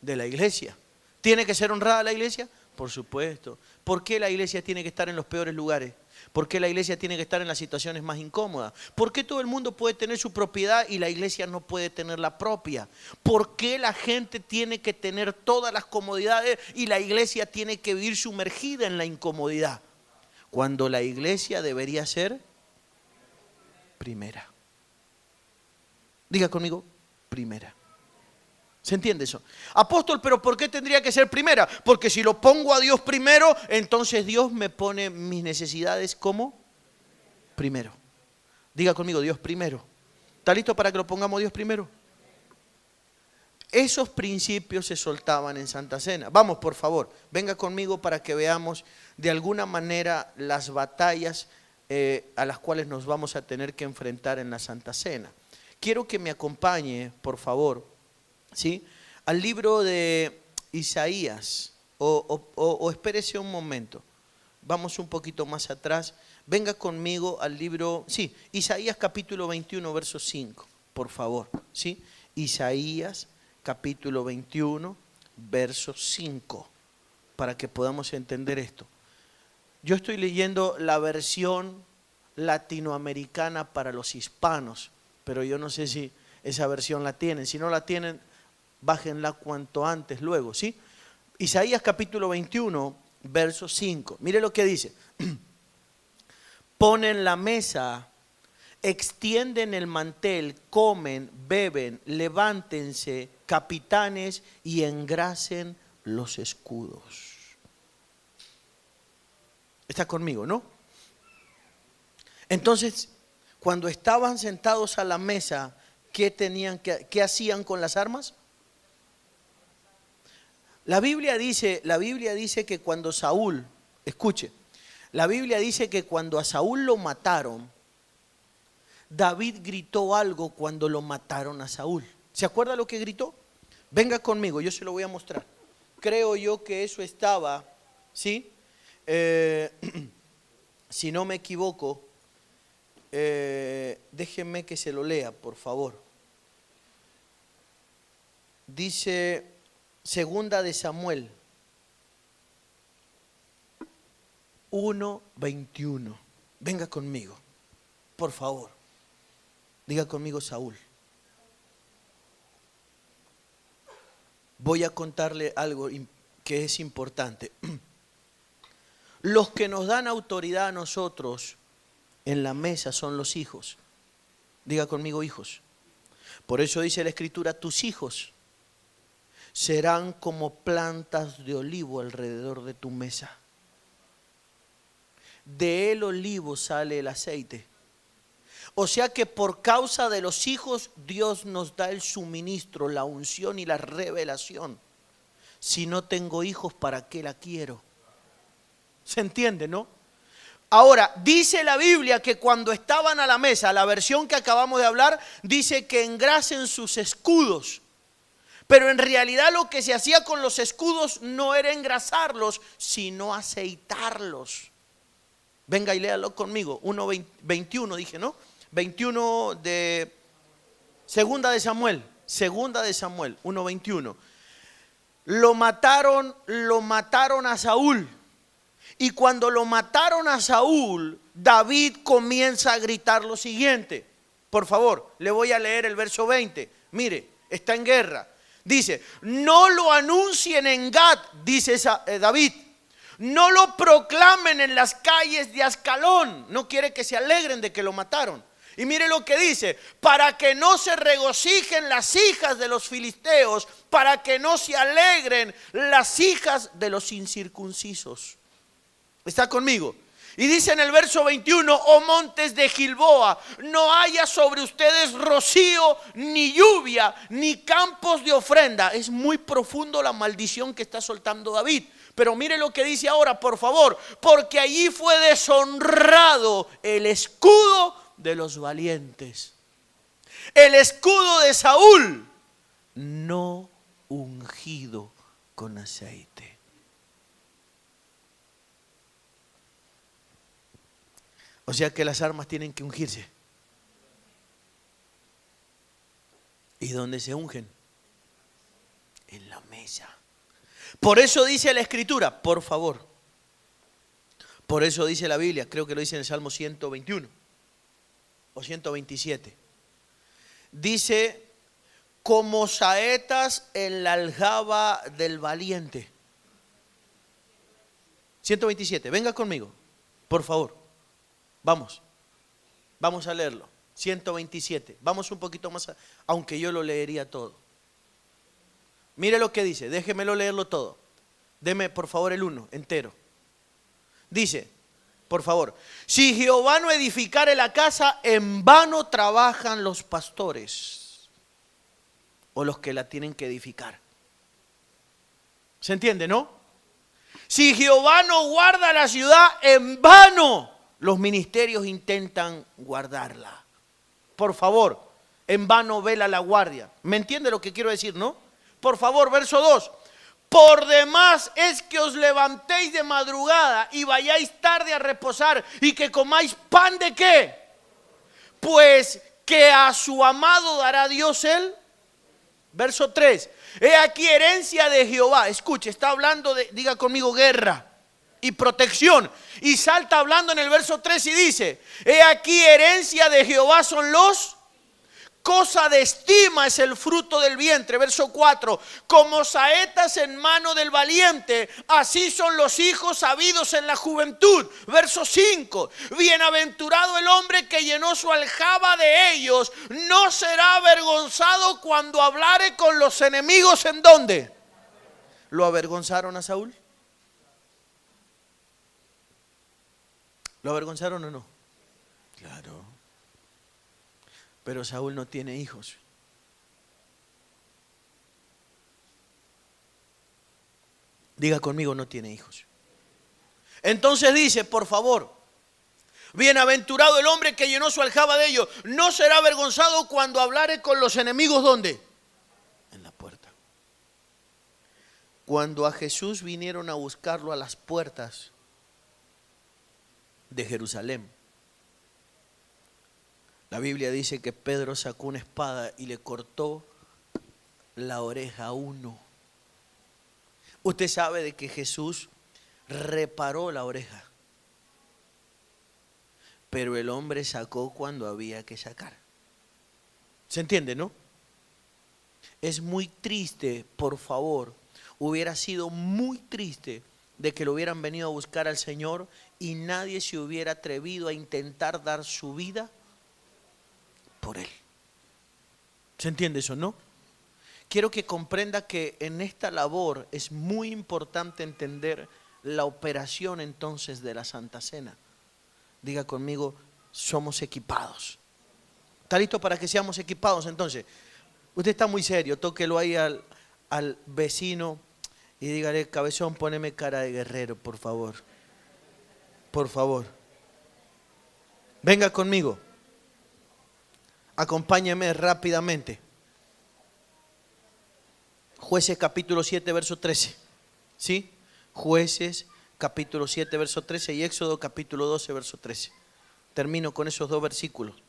De la iglesia. ¿Tiene que ser honrada la iglesia? Por supuesto. ¿Por qué la iglesia tiene que estar en los peores lugares? ¿Por qué la iglesia tiene que estar en las situaciones más incómodas? ¿Por qué todo el mundo puede tener su propiedad y la iglesia no puede tener la propia? ¿Por qué la gente tiene que tener todas las comodidades y la iglesia tiene que vivir sumergida en la incomodidad? Cuando la iglesia debería ser primera. Diga conmigo, primera. ¿Se entiende eso? Apóstol, pero ¿por qué tendría que ser primera? Porque si lo pongo a Dios primero, entonces Dios me pone mis necesidades como primero. Diga conmigo, Dios primero. ¿Está listo para que lo pongamos Dios primero? Esos principios se soltaban en Santa Cena. Vamos, por favor, venga conmigo para que veamos de alguna manera las batallas a las cuales nos vamos a tener que enfrentar en la Santa Cena. Quiero que me acompañe, por favor, ¿sí? Al libro de Isaías, o espérese un momento, vamos un poquito más atrás, venga conmigo al libro, sí, Isaías capítulo 21, verso 5, por favor, ¿sí? Isaías capítulo 21, verso 5, para que podamos entender esto. Yo estoy leyendo la versión latinoamericana para los hispanos, pero yo no sé si esa versión la tienen. Si no la tienen, bájenla cuanto antes, luego, ¿sí? Isaías capítulo 21, verso 5. Mire lo que dice. Ponen la mesa, extienden el mantel, comen, beben, levántense, capitanes, y engrasen los escudos. Está conmigo, ¿no? Entonces, cuando estaban sentados a la mesa, ¿qué hacían con las armas? La Biblia dice que cuando Saúl, escuche, la Biblia dice que cuando a Saúl lo mataron, David gritó algo cuando lo mataron a Saúl. ¿Se acuerda lo que gritó? Venga conmigo, yo se lo voy a mostrar. Creo yo que eso estaba, ¿sí? Si no me equivoco, déjenme que se lo lea, por favor. Dice Segunda de Samuel 1:21. Venga conmigo, por favor. Diga conmigo, Saúl. Voy a contarle algo que es importante. Los que nos dan autoridad a nosotros en la mesa son los hijos. Diga conmigo, hijos. Por eso dice la Escritura, tus hijos serán como plantas de olivo alrededor de tu mesa. De el olivo sale el aceite. O sea que por causa de los hijos Dios nos da el suministro, la unción y la revelación. Si no tengo hijos, ¿para qué la quiero? ¿Se entiende, no? Ahora, dice la Biblia que cuando estaban a la mesa, la versión que acabamos de hablar, dice que engrasen sus escudos. Pero en realidad lo que se hacía con los escudos no era engrasarlos, sino aceitarlos. Venga y léalo conmigo. 1:21 dije, ¿no? 21 de Segunda de Samuel 1:21. Lo mataron a Saúl. Y cuando lo mataron a Saúl, David comienza a gritar lo siguiente. Por favor, le voy a leer el verso 20. Mire, está en guerra. Dice, no lo anuncien en Gat, dice David. No lo proclamen en las calles de Ascalón. No quiere que se alegren de que lo mataron. Y mire lo que dice, para que no se regocijen las hijas de los filisteos, para que no se alegren las hijas de los incircuncisos. ¿Está conmigo? Y dice en el verso 21, oh montes de Gilboa, no haya sobre ustedes rocío, ni lluvia, ni campos de ofrenda. Es muy profundo la maldición que está soltando David. Pero mire lo que dice ahora, por favor, porque allí fue deshonrado el escudo de los valientes. El escudo de Saúl, no ungido con aceite. O sea que las armas tienen que ungirse. ¿Y dónde se ungen? En la mesa. Por eso dice la Escritura, por favor. Por eso dice la Biblia, creo que lo dice en el Salmo 121 o 127. Dice, como saetas en la aljaba del valiente. 127, venga conmigo, por favor. Vamos a leerlo. 127, vamos un poquito más, aunque yo lo leería todo. Mire lo que dice, déjemelo leerlo todo. Deme por favor el 1 entero. Dice, por favor, si Jehová no edificare la casa, en vano trabajan los pastores o los que la tienen que edificar. ¿Se entiende, no? Si Jehová no guarda la ciudad, en vano los ministerios intentan guardarla. Por favor, en vano vela la guardia. ¿Me entiende lo que quiero decir, no? Por favor, verso 2. Por demás es que os levantéis de madrugada y vayáis tarde a reposar y que comáis pan de ¿qué? Pues que a su amado dará Dios él. Verso 3. He aquí herencia de Jehová. Escuche, está hablando de, diga conmigo, guerra. y protección. Y salta hablando en el verso 3 y dice, he aquí herencia de Jehová son los, cosa de estima es el fruto del vientre. Verso 4, como saetas en mano del valiente, así son los hijos habidos en la juventud. Verso 5, bienaventurado el hombre que llenó su aljaba de ellos, no será avergonzado cuando hablare con los enemigos. ¿En dónde? ¿Lo avergonzaron a Saúl? ¿Lo avergonzaron o no? Claro. Pero Saúl no tiene hijos. Diga conmigo, no tiene hijos. Entonces dice, por favor, bienaventurado el hombre que llenó su aljaba de ellos, no será avergonzado cuando hablare con los enemigos. ¿Dónde? En la puerta. Cuando a Jesús vinieron a buscarlo a las puertas de Jerusalén, la Biblia dice que Pedro sacó una espada y le cortó la oreja a uno. Usted sabe de que Jesús reparó la oreja, pero el hombre sacó cuando había que sacar. ¿Se entiende, no? Es muy triste, por favor, hubiera sido muy triste de que lo hubieran venido a buscar al Señor y nadie se hubiera atrevido a intentar dar su vida por él. ¿Se entiende eso, no? Quiero que comprenda que en esta labor es muy importante entender la operación entonces de la Santa Cena. Diga conmigo, somos equipados. ¿Está listo para que seamos equipados entonces? Usted está muy serio, tóquelo ahí al vecino y dígale, cabezón, poneme cara de guerrero, por favor. Por favor. Venga conmigo. Acompáñeme rápidamente. Jueces capítulo 7, verso 13. ¿Sí? Jueces capítulo 7, verso 13 y Éxodo capítulo 12, verso 13. Termino con esos dos versículos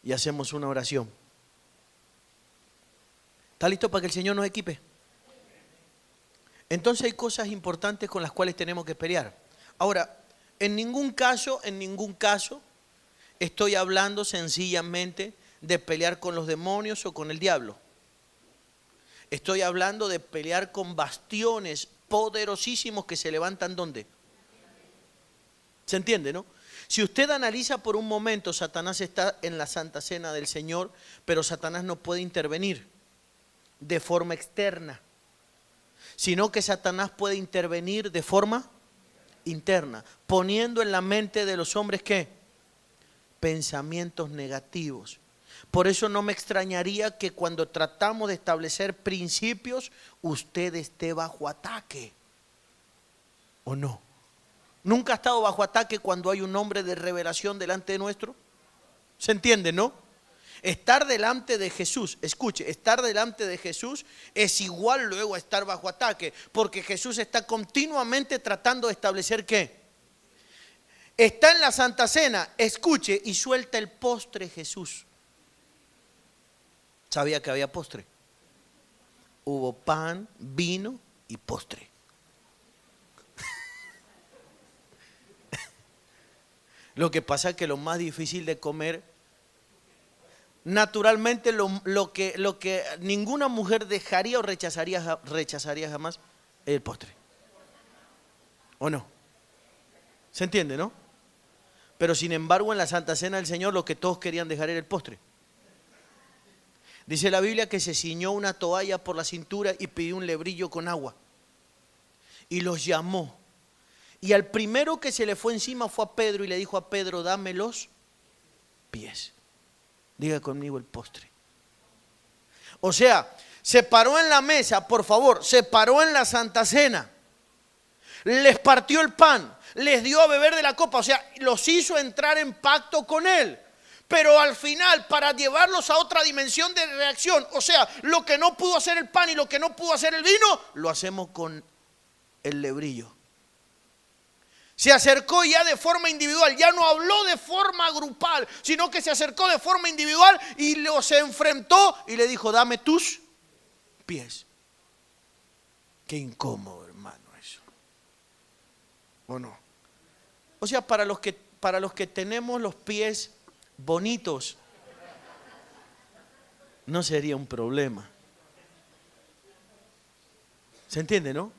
y hacemos una oración. ¿Está listo para que el Señor nos equipe? Entonces hay cosas importantes con las cuales tenemos que pelear. Ahora, en ningún caso estoy hablando sencillamente de pelear con los demonios o con el diablo. Estoy hablando de pelear con bastiones poderosísimos que se levantan ¿dónde? ¿Se entiende, no? Si usted analiza por un momento, Satanás está en la Santa Cena del Señor, pero Satanás no puede intervenir de forma externa, sino que Satanás puede intervenir de forma interna, poniendo en la mente de los hombres ¿qué? Pensamientos negativos. Por eso no me extrañaría que cuando tratamos de establecer principios, usted esté bajo ataque. ¿O no? ¿Nunca ha estado bajo ataque cuando hay un hombre de revelación delante de nuestro? ¿Se entiende, no? Estar delante de Jesús, escuche, estar delante de Jesús es igual luego a estar bajo ataque, porque Jesús está continuamente tratando de establecer ¿qué? Está en la Santa Cena, escuche, y suelta el postre Jesús. ¿Sabía que había postre? Hubo pan, vino y postre. Lo que pasa es que lo más difícil de comer, naturalmente lo que ninguna mujer dejaría o rechazaría jamás, es el postre. ¿O no? ¿Se entiende, no? Pero sin embargo en la Santa Cena del Señor lo que todos querían dejar era el postre. Dice la Biblia que se ciñó una toalla por la cintura y pidió un lebrillo con agua. Y los llamó. Y al primero que se le fue encima fue a Pedro y le dijo a Pedro, dame los pies. Diga conmigo el postre. O sea, se paró en la mesa, por favor, se paró en la Santa Cena. Les partió el pan, les dio a beber de la copa, o sea, los hizo entrar en pacto con él. Pero al final, para llevarlos a otra dimensión de reacción, o sea, lo que no pudo hacer el pan y lo que no pudo hacer el vino, lo hacemos con el lebrillo. Se acercó ya de forma individual, ya no habló de forma grupal, sino que se acercó de forma individual y los enfrentó y le dijo, dame tus pies. Qué incómodo, hermano, eso. ¿O no? O sea, para los que tenemos los pies bonitos, no sería un problema. ¿Se entiende, no?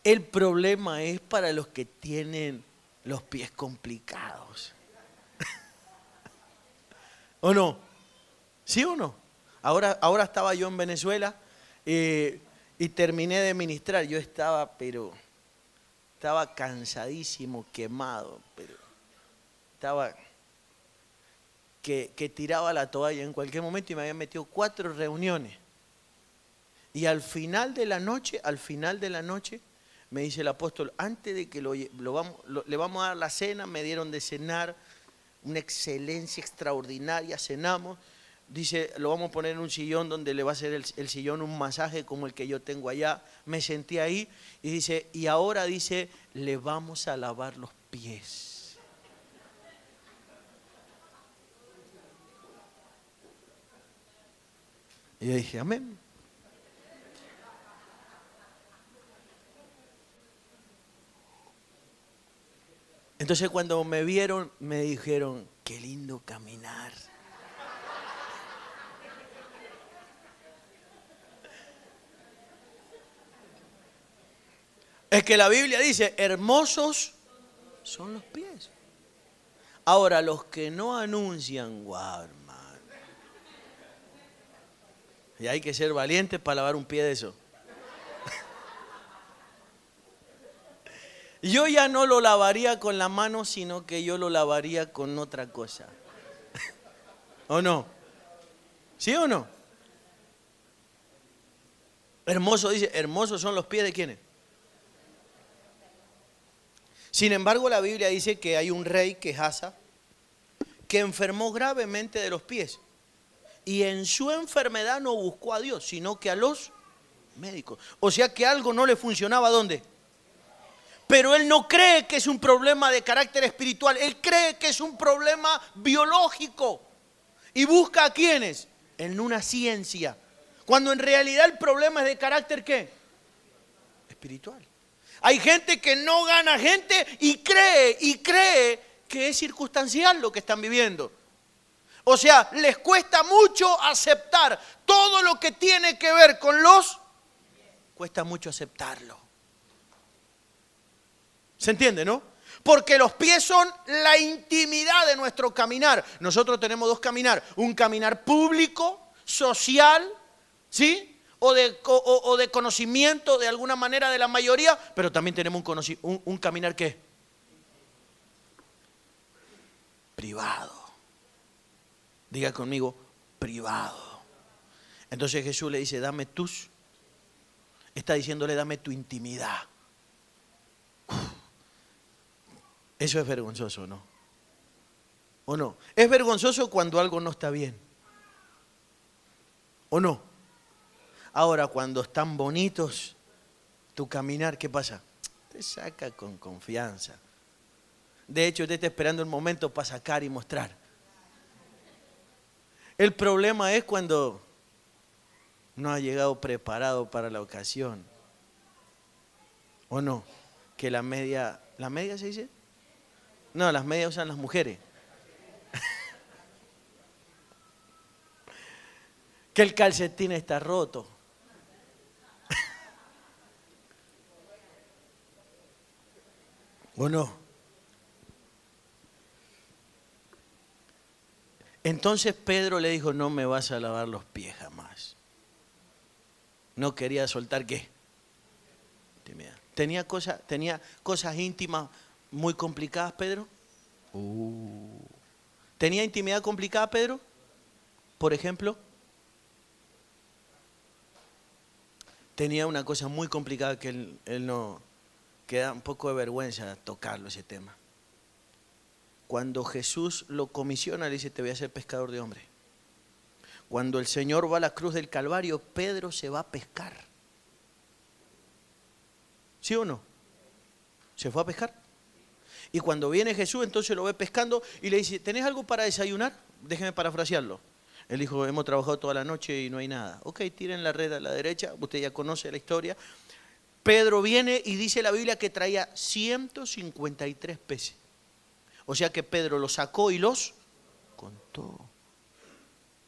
El problema es para los que tienen los pies complicados. ¿O no? ¿Sí o no? Ahora estaba yo en Venezuela y terminé de ministrar. Yo estaba cansadísimo, quemado, pero estaba que tiraba la toalla en cualquier momento y me habían metido 4 reuniones. Y al final de la noche, me dice el apóstol, antes de que le vamos a dar la cena, me dieron de cenar, una excelencia extraordinaria, cenamos. Dice, lo vamos a poner en un sillón donde le va a hacer el sillón un masaje como el que yo tengo allá. Me senté ahí y dice, y ahora dice, le vamos a lavar los pies. Y yo dije, amén. Entonces cuando me vieron, me dijeron, qué lindo caminar. Es que la Biblia dice, hermosos son los pies. Ahora, los que no anuncian, guau, hermano. Y hay que ser valientes para lavar un pie de eso. Yo ya no lo lavaría con la mano, sino que yo lo lavaría con otra cosa. ¿O no? ¿Sí o no? Hermoso, dice, hermosos son los pies de ¿quiénes? Sin embargo, la Biblia dice que hay un rey, que es Asa, que enfermó gravemente de los pies. Y en su enfermedad no buscó a Dios, sino que a los médicos. O sea que algo no le funcionaba, ¿dónde? Pero él no cree que es un problema de carácter espiritual, él cree que es un problema biológico. ¿Y busca a quiénes? En una ciencia. Cuando en realidad el problema es de carácter ¿qué? Espiritual. Hay gente que no gana gente y cree que es circunstancial lo que están viviendo. O sea, les cuesta mucho aceptar todo lo que tiene que ver con cuesta mucho aceptarlo. ¿Se entiende, no? Porque los pies son la intimidad de nuestro caminar. Nosotros tenemos 2 caminar. Un caminar público, social, ¿sí? O de conocimiento de alguna manera de la mayoría, pero también tenemos un caminar ¿qué? Privado. Diga conmigo, privado. Entonces Jesús le dice, está diciéndole, dame tu intimidad. Eso es vergonzoso, ¿no? ¿O no? Es vergonzoso cuando algo no está bien. ¿O no? Ahora, cuando están bonitos, tu caminar, ¿qué pasa? Te saca con confianza. De hecho, usted está esperando el momento para sacar y mostrar. El problema es cuando no ha llegado preparado para la ocasión. ¿O no? Que ¿la media se dice? No, las medias usan las mujeres. Que el calcetín está roto. ¿O no? Entonces Pedro le dijo, no me vas a lavar los pies jamás. No quería soltar ¿qué? Tenía cosas íntimas muy complicadas, Pedro. ¿Tenía intimidad complicada, Pedro? Por ejemplo. Tenía una cosa muy complicada que él no, que da un poco de vergüenza tocarlo ese tema. Cuando Jesús lo comisiona, le dice, te voy a hacer pescador de hombres. Cuando el Señor va a la cruz del Calvario, Pedro se va a pescar. ¿Sí o no? ¿Se fue a pescar? Y cuando viene Jesús, entonces lo ve pescando y le dice, ¿tenés algo para desayunar? Déjeme parafrasearlo. Él dijo, hemos trabajado toda la noche y no hay nada. Ok, tiren la red a la derecha, usted ya conoce la historia. Pedro viene y dice la Biblia que traía 153 peces. O sea que Pedro los sacó y los contó.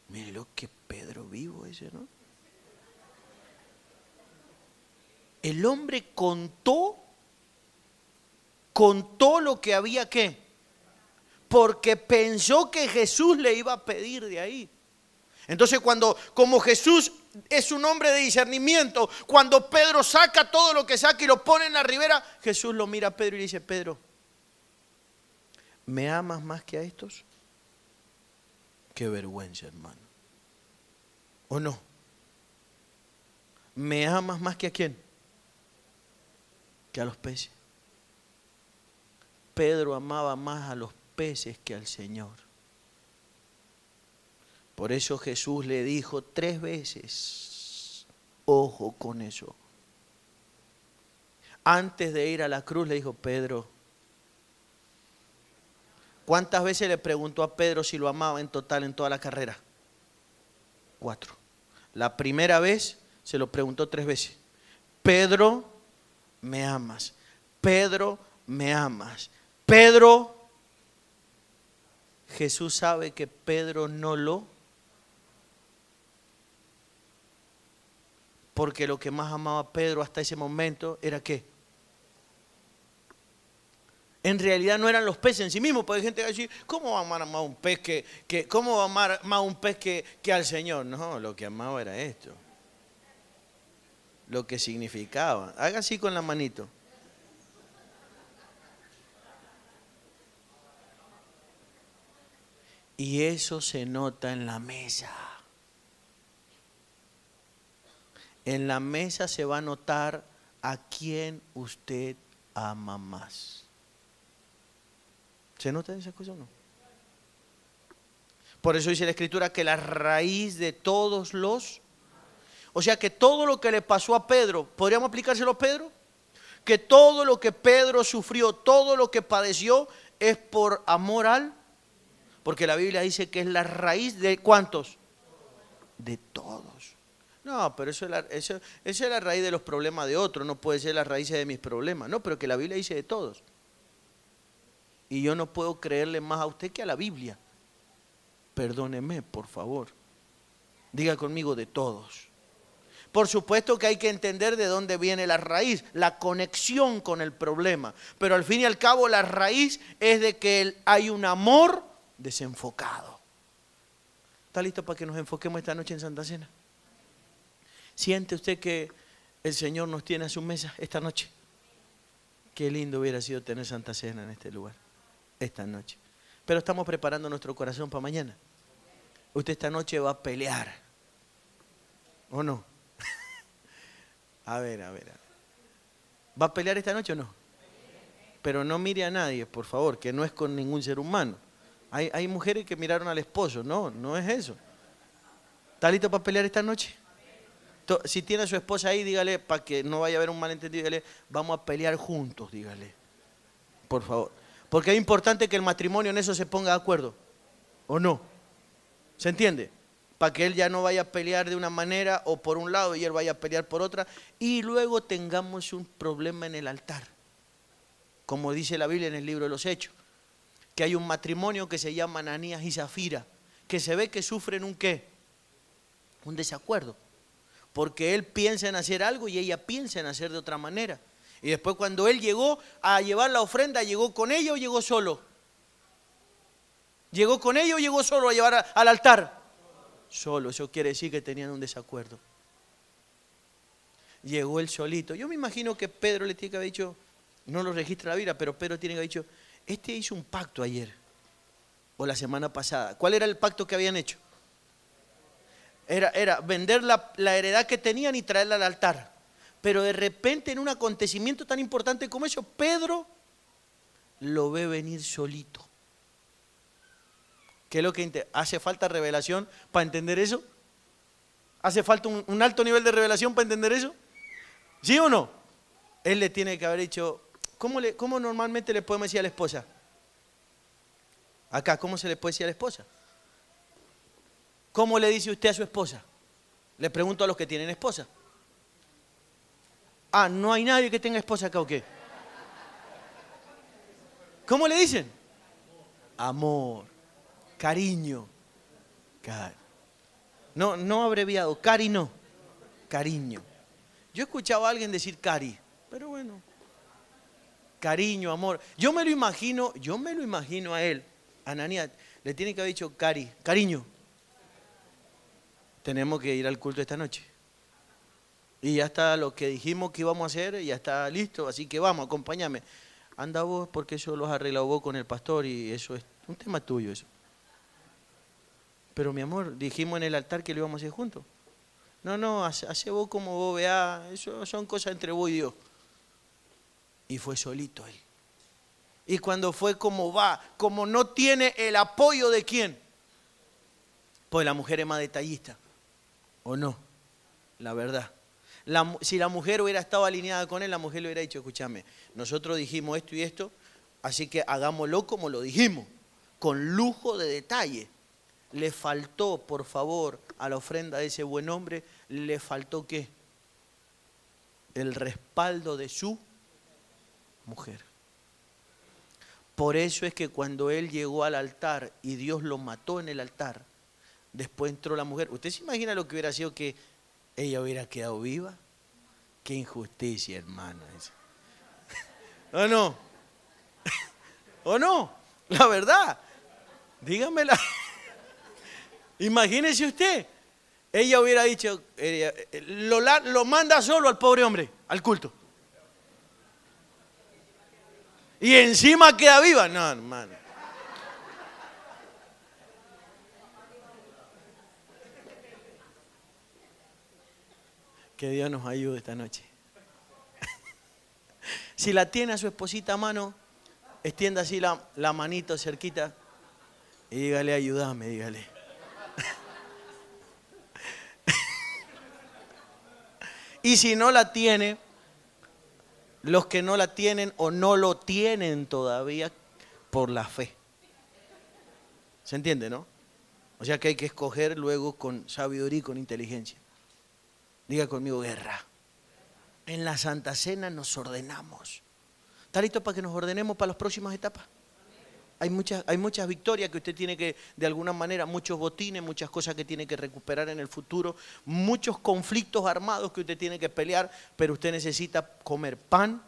Mire lo que Pedro vivo ese, ¿no? El hombre contó lo que había que, porque pensó que Jesús le iba a pedir de ahí. Entonces como Jesús es un hombre de discernimiento, cuando Pedro saca todo lo que saca y lo pone en la ribera, Jesús lo mira a Pedro y le dice: Pedro, ¿me amas más que a estos? Qué vergüenza, hermano. ¿O no? ¿Me amas más que a quién? Que a los peces. Pedro amaba más a los peces que al Señor. Por eso Jesús le dijo 3 veces, ojo con eso. Antes de ir a la cruz le dijo: Pedro, ¿cuántas veces le preguntó a Pedro si lo amaba en total en toda la carrera? 4. La primera vez se lo preguntó 3 veces. Pedro, ¿me amas? Pedro, ¿me amas? Pedro. Jesús sabe que Pedro no lo... Porque lo que más amaba a Pedro hasta ese momento era ¿qué? En realidad no eran los peces en sí mismos, porque hay gente que va a decir: ¿cómo va a amar más a un pez cómo va a amar más a un pez que al Señor? No, lo que amaba era esto. Lo que significaba. Haga así con la manito. Y eso se nota en la mesa. En la mesa se va a notar a quién usted ama más. ¿Se nota esa cosa o no? Por eso dice la Escritura que la raíz de todos los... O sea que todo lo que le pasó a Pedro, ¿podríamos aplicárselo a Pedro? Que todo lo que Pedro sufrió, todo lo que padeció es por amor al... Porque la Biblia dice que es la raíz de ¿cuántos? De todos. No, pero eso es la raíz de los problemas de otros, no puede ser la raíz de mis problemas. No, pero que la Biblia dice de todos. Y yo no puedo creerle más a usted que a la Biblia. Perdóneme, por favor. Diga conmigo: de todos. Por supuesto que hay que entender de dónde viene la raíz, la conexión con el problema. Pero al fin y al cabo la raíz es de que hay un amor desenfocado. ¿Está listo para que nos enfoquemos esta noche en Santa Cena? ¿Siente usted que el Señor nos tiene a su mesa esta noche? Qué lindo hubiera sido tener Santa Cena en este lugar, esta noche. Pero estamos preparando nuestro corazón para mañana. Usted esta noche va a pelear, ¿o no? A ver. ¿Va a pelear esta noche o no? Pero no mire a nadie, por favor, que no es con ningún ser humano. Hay mujeres que miraron al esposo, no es eso. ¿Está listo para pelear esta noche? Si tiene a su esposa ahí, dígale, para que no vaya a haber un malentendido, dígale: vamos a pelear juntos, dígale. Por favor. Porque es importante que el matrimonio en eso se ponga de acuerdo, ¿o no? ¿Se entiende? Para que él ya no vaya a pelear de una manera o por un lado y él vaya a pelear por otra y luego tengamos un problema en el altar. Como dice la Biblia en el libro de los Hechos, que hay un matrimonio que se llama Ananías y Zafira, que se ve que sufren un ¿qué? Un desacuerdo. Porque él piensa en hacer algo y ella piensa en hacer de otra manera. Y después cuando él llegó a llevar la ofrenda, ¿llegó con ella o llegó solo? ¿Llegó con ella o llegó solo a llevar al altar? Solo, eso quiere decir que tenían un desacuerdo. Llegó él solito. Yo me imagino que Pedro le tiene que haber dicho, no lo registra la Biblia, pero Pedro tiene que haber dicho: este hizo un pacto ayer o la semana pasada. ¿Cuál era el pacto que habían hecho? Era vender la heredad que tenían y traerla al altar. Pero de repente en un acontecimiento tan importante como eso, Pedro lo ve venir solito. ¿Qué es lo que hace falta? ¿Revelación para entender eso? ¿Hace falta un alto nivel de revelación para entender eso? ¿Sí o no? Él le tiene que haber dicho, ¿cómo normalmente le podemos decir a la esposa? Acá, ¿cómo se le puede decir a la esposa? ¿Cómo le dice usted a su esposa? Le pregunto a los que tienen esposa. Ah, ¿no hay nadie que tenga esposa acá o qué? ¿Cómo le dicen? Amor, cariño. No, no abreviado, cari no, cariño. Yo escuchaba a alguien decir cari, pero bueno, cariño, amor. Yo me lo imagino a él, a Ananías, le tiene que haber dicho cari, cariño. Tenemos que ir al culto esta noche. Y ya está lo que dijimos que íbamos a hacer, ya está listo, así que vamos, acompáñame. Anda vos, porque eso lo has arreglado vos con el pastor y eso es un tema tuyo eso. Pero mi amor, dijimos en el altar que lo íbamos a hacer juntos. No, hace vos como vos veás, eso son cosas entre vos y Dios. Y fue solito él. Y cuando fue como va, como no tiene el apoyo de quién, pues la mujer es más detallista, ¿o no? La verdad. Si la mujer hubiera estado alineada con él, la mujer le hubiera dicho, escúchame, nosotros dijimos esto y esto, así que hagámoslo como lo dijimos, con lujo de detalle. Le faltó, por favor, a la ofrenda de ese buen hombre, le faltó ¿qué? El respaldo de su mujer. Por eso es que cuando él llegó al altar y Dios lo mató en el altar, después entró la mujer. ¿Usted se imagina lo que hubiera sido que ella hubiera quedado viva? Qué injusticia, hermano. ¿O no? ¿O no? La verdad. Dígamela. Imagínese usted. Ella hubiera dicho, lo manda solo al pobre hombre, al culto. Y encima queda viva. No, hermano. Que Dios nos ayude esta noche. Si la tiene a su esposita a mano, extienda así la manito cerquita y dígale, ayúdame, dígale. Y si no la tiene, los que no la tienen o no lo tienen todavía por la fe. ¿Se entiende, no? O sea que hay que escoger luego con sabiduría y con inteligencia. Diga conmigo, guerra. En la Santa Cena nos ordenamos. ¿Está listo para que nos ordenemos para las próximas etapas? Hay muchas victorias que usted tiene que, de alguna manera, muchos botines, muchas cosas que tiene que recuperar en el futuro, muchos conflictos armados que usted tiene que pelear, pero usted necesita comer pan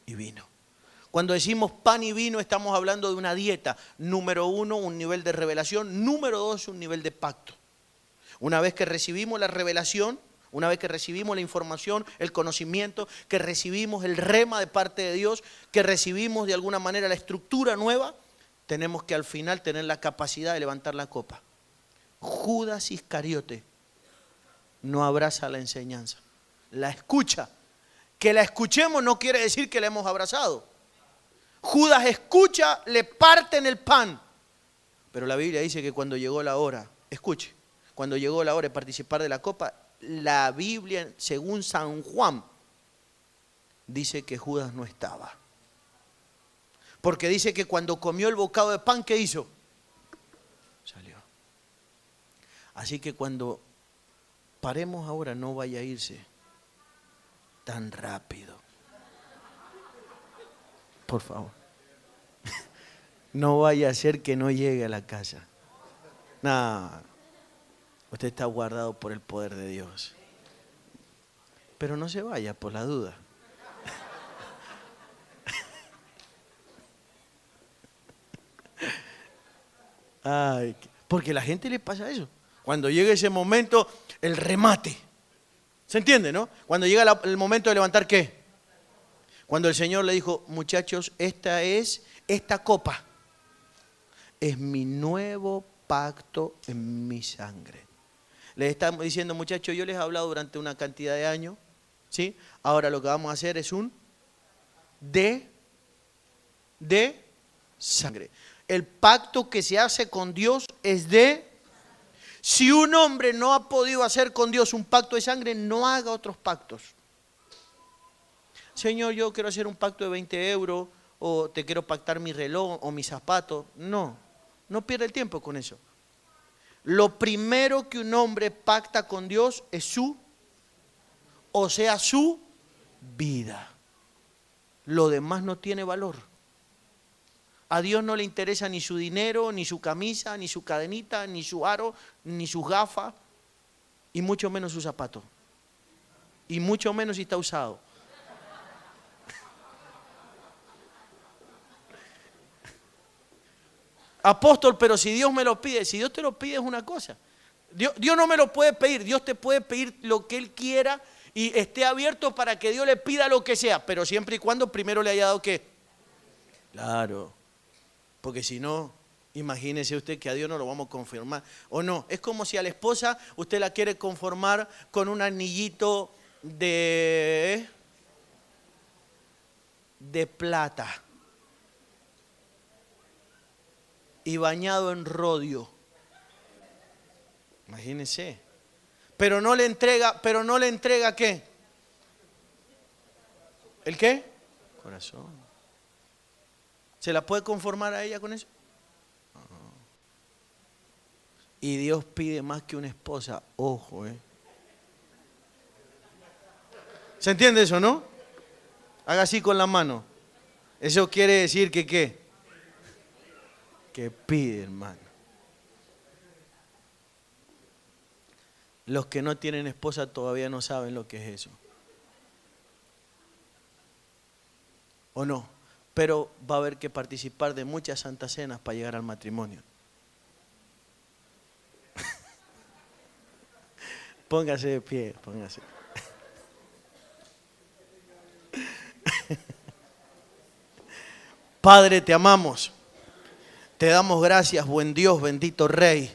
y vino. Cuando decimos pan y vino estamos hablando de una dieta. Número 1, un nivel de revelación. Número 2, un nivel de pacto. Una vez que recibimos la revelación, una vez que recibimos la información, el conocimiento, que recibimos el rema de parte de Dios, que recibimos de alguna manera la estructura nueva, tenemos que al final tener la capacidad de levantar la copa. Judas Iscariote no abraza la enseñanza, la escucha. Que la escuchemos no quiere decir que la hemos abrazado. Judas escucha, le parten el pan. Pero la Biblia dice que cuando llegó la hora, escuche, cuando llegó la hora de participar de la copa, la Biblia, según San Juan, dice que Judas no estaba. Porque dice que cuando comió el bocado de pan, ¿qué hizo? Salió. Así que cuando paremos ahora, no vaya a irse tan rápido. Por favor. No vaya a ser que no llegue a la casa. No. Usted está guardado por el poder de Dios. Pero no se vaya por la duda. Ay, porque a la gente le pasa eso. Cuando llega ese momento, el remate. ¿Se entiende, no? Cuando llega el momento de levantar, ¿qué? Cuando el Señor le dijo, muchachos, esta copa es mi nuevo pacto en mi sangre. Les estamos diciendo, muchachos, yo les he hablado durante una cantidad de años, ¿sí? Ahora lo que vamos a hacer es un de sangre. El pacto que se hace con Dios es de... Si un hombre no ha podido hacer con Dios un pacto de sangre, no haga otros pactos. Señor, yo quiero hacer un pacto de 20 euros, o te quiero pactar mi reloj o mis zapatos. No pierda el tiempo con eso. Lo primero que un hombre pacta con Dios es su o sea, su vida. Lo demás no tiene valor. A Dios no le interesa ni su dinero, ni su camisa, ni su cadenita, ni su aro, ni sus gafas, y mucho menos su zapato. Y mucho menos si está usado. Apóstol, pero si Dios me lo pide, si Dios te lo pide es una cosa. Dios no me lo puede pedir, Dios te puede pedir lo que Él quiera y esté abierto para que Dios le pida lo que sea, pero siempre y cuando primero le haya dado ¿qué? Claro, porque si no, imagínese usted que a Dios no lo vamos a confirmar, o no, es como si a la esposa usted la quiere conformar con un anillito de plata y bañado en rodio. Imagínese. Pero no le entrega ¿qué? ¿El qué? Corazón. ¿Se la puede conformar a ella con eso? No. Y Dios pide más que una esposa. Ojo, ¿Se entiende eso, no? Haga así con la mano. Eso quiere decir que ¿qué? Que pide, hermano. Los que no tienen esposa todavía no saben lo que es eso. ¿O no? Pero va a haber que participar de muchas santas cenas para llegar al matrimonio. Póngase de pie, póngase. Padre, te amamos. Te damos gracias, buen Dios, bendito Rey.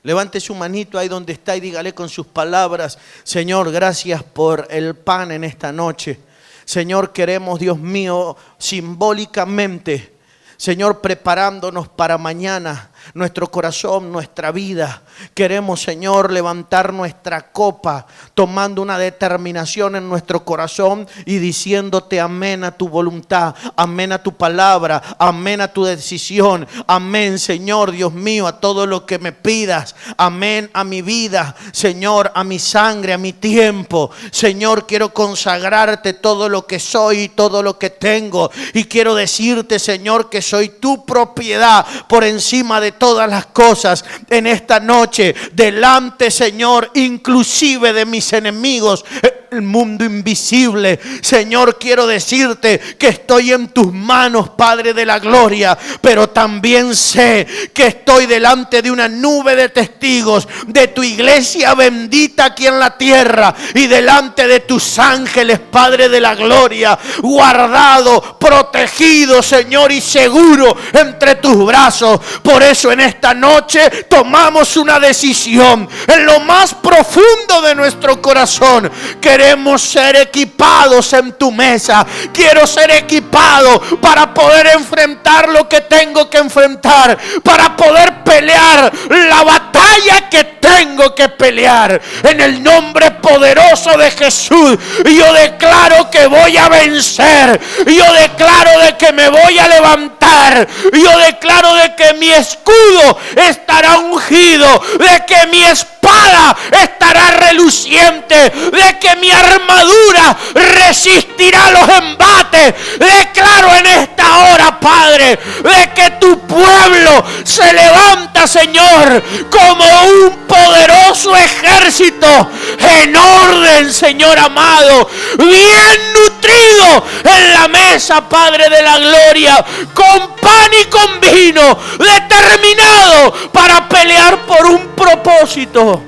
Levante su manito ahí donde está y dígale con sus palabras: Señor, gracias por el pan en esta noche. Señor, queremos, Dios mío, simbólicamente, Señor, preparándonos para mañana, nuestro corazón, nuestra vida. Queremos, Señor, levantar nuestra copa, tomando una determinación en nuestro corazón y diciéndote amén a tu voluntad, amén a tu palabra, amén a tu decisión, amén, Señor, Dios mío, a todo lo que me pidas, amén a mi vida, Señor, a mi sangre, a mi tiempo. Señor, quiero consagrarte todo lo que soy y todo lo que tengo, y quiero decirte, Señor, que soy tu propiedad por encima de todas las cosas en esta noche, delante, Señor, inclusive de mis enemigos, el mundo invisible. Señor, quiero decirte que estoy en tus manos, Padre de la gloria, pero también sé que estoy delante de una nube de testigos de tu iglesia bendita aquí en la tierra y delante de tus ángeles, Padre de la gloria, guardado, protegido, Señor, y seguro entre tus brazos. Por eso en esta noche tomamos una decisión en lo más profundo de nuestro corazón. Queremos ser equipados en tu mesa. Quiero ser equipado para poder enfrentar lo que tengo que enfrentar, para poder pelear la batalla que tengo que pelear. En el nombre poderoso de Jesús, yo declaro que voy a vencer. Yo declaro de que me voy a levantar. Yo declaro de que mi escudo estará ungido, de que mi espada estará reluciente, de que mi armadura resistirá los embates. Declaro en esta hora, Padre, de que tu pueblo se levanta, Señor, como un poderoso ejército en orden, Señor amado, bien nutrido en la mesa, Padre de la gloria, con pan y con vino, determinado para pelear por un propósito.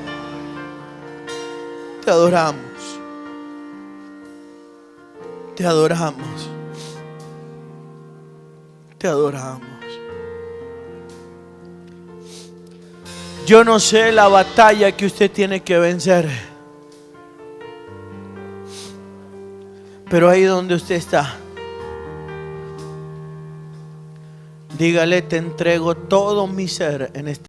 Te adoramos. Te adoramos. Te adoramos. Yo no sé la batalla que usted tiene que vencer, pero ahí donde usted está, dígale: te entrego todo mi ser en este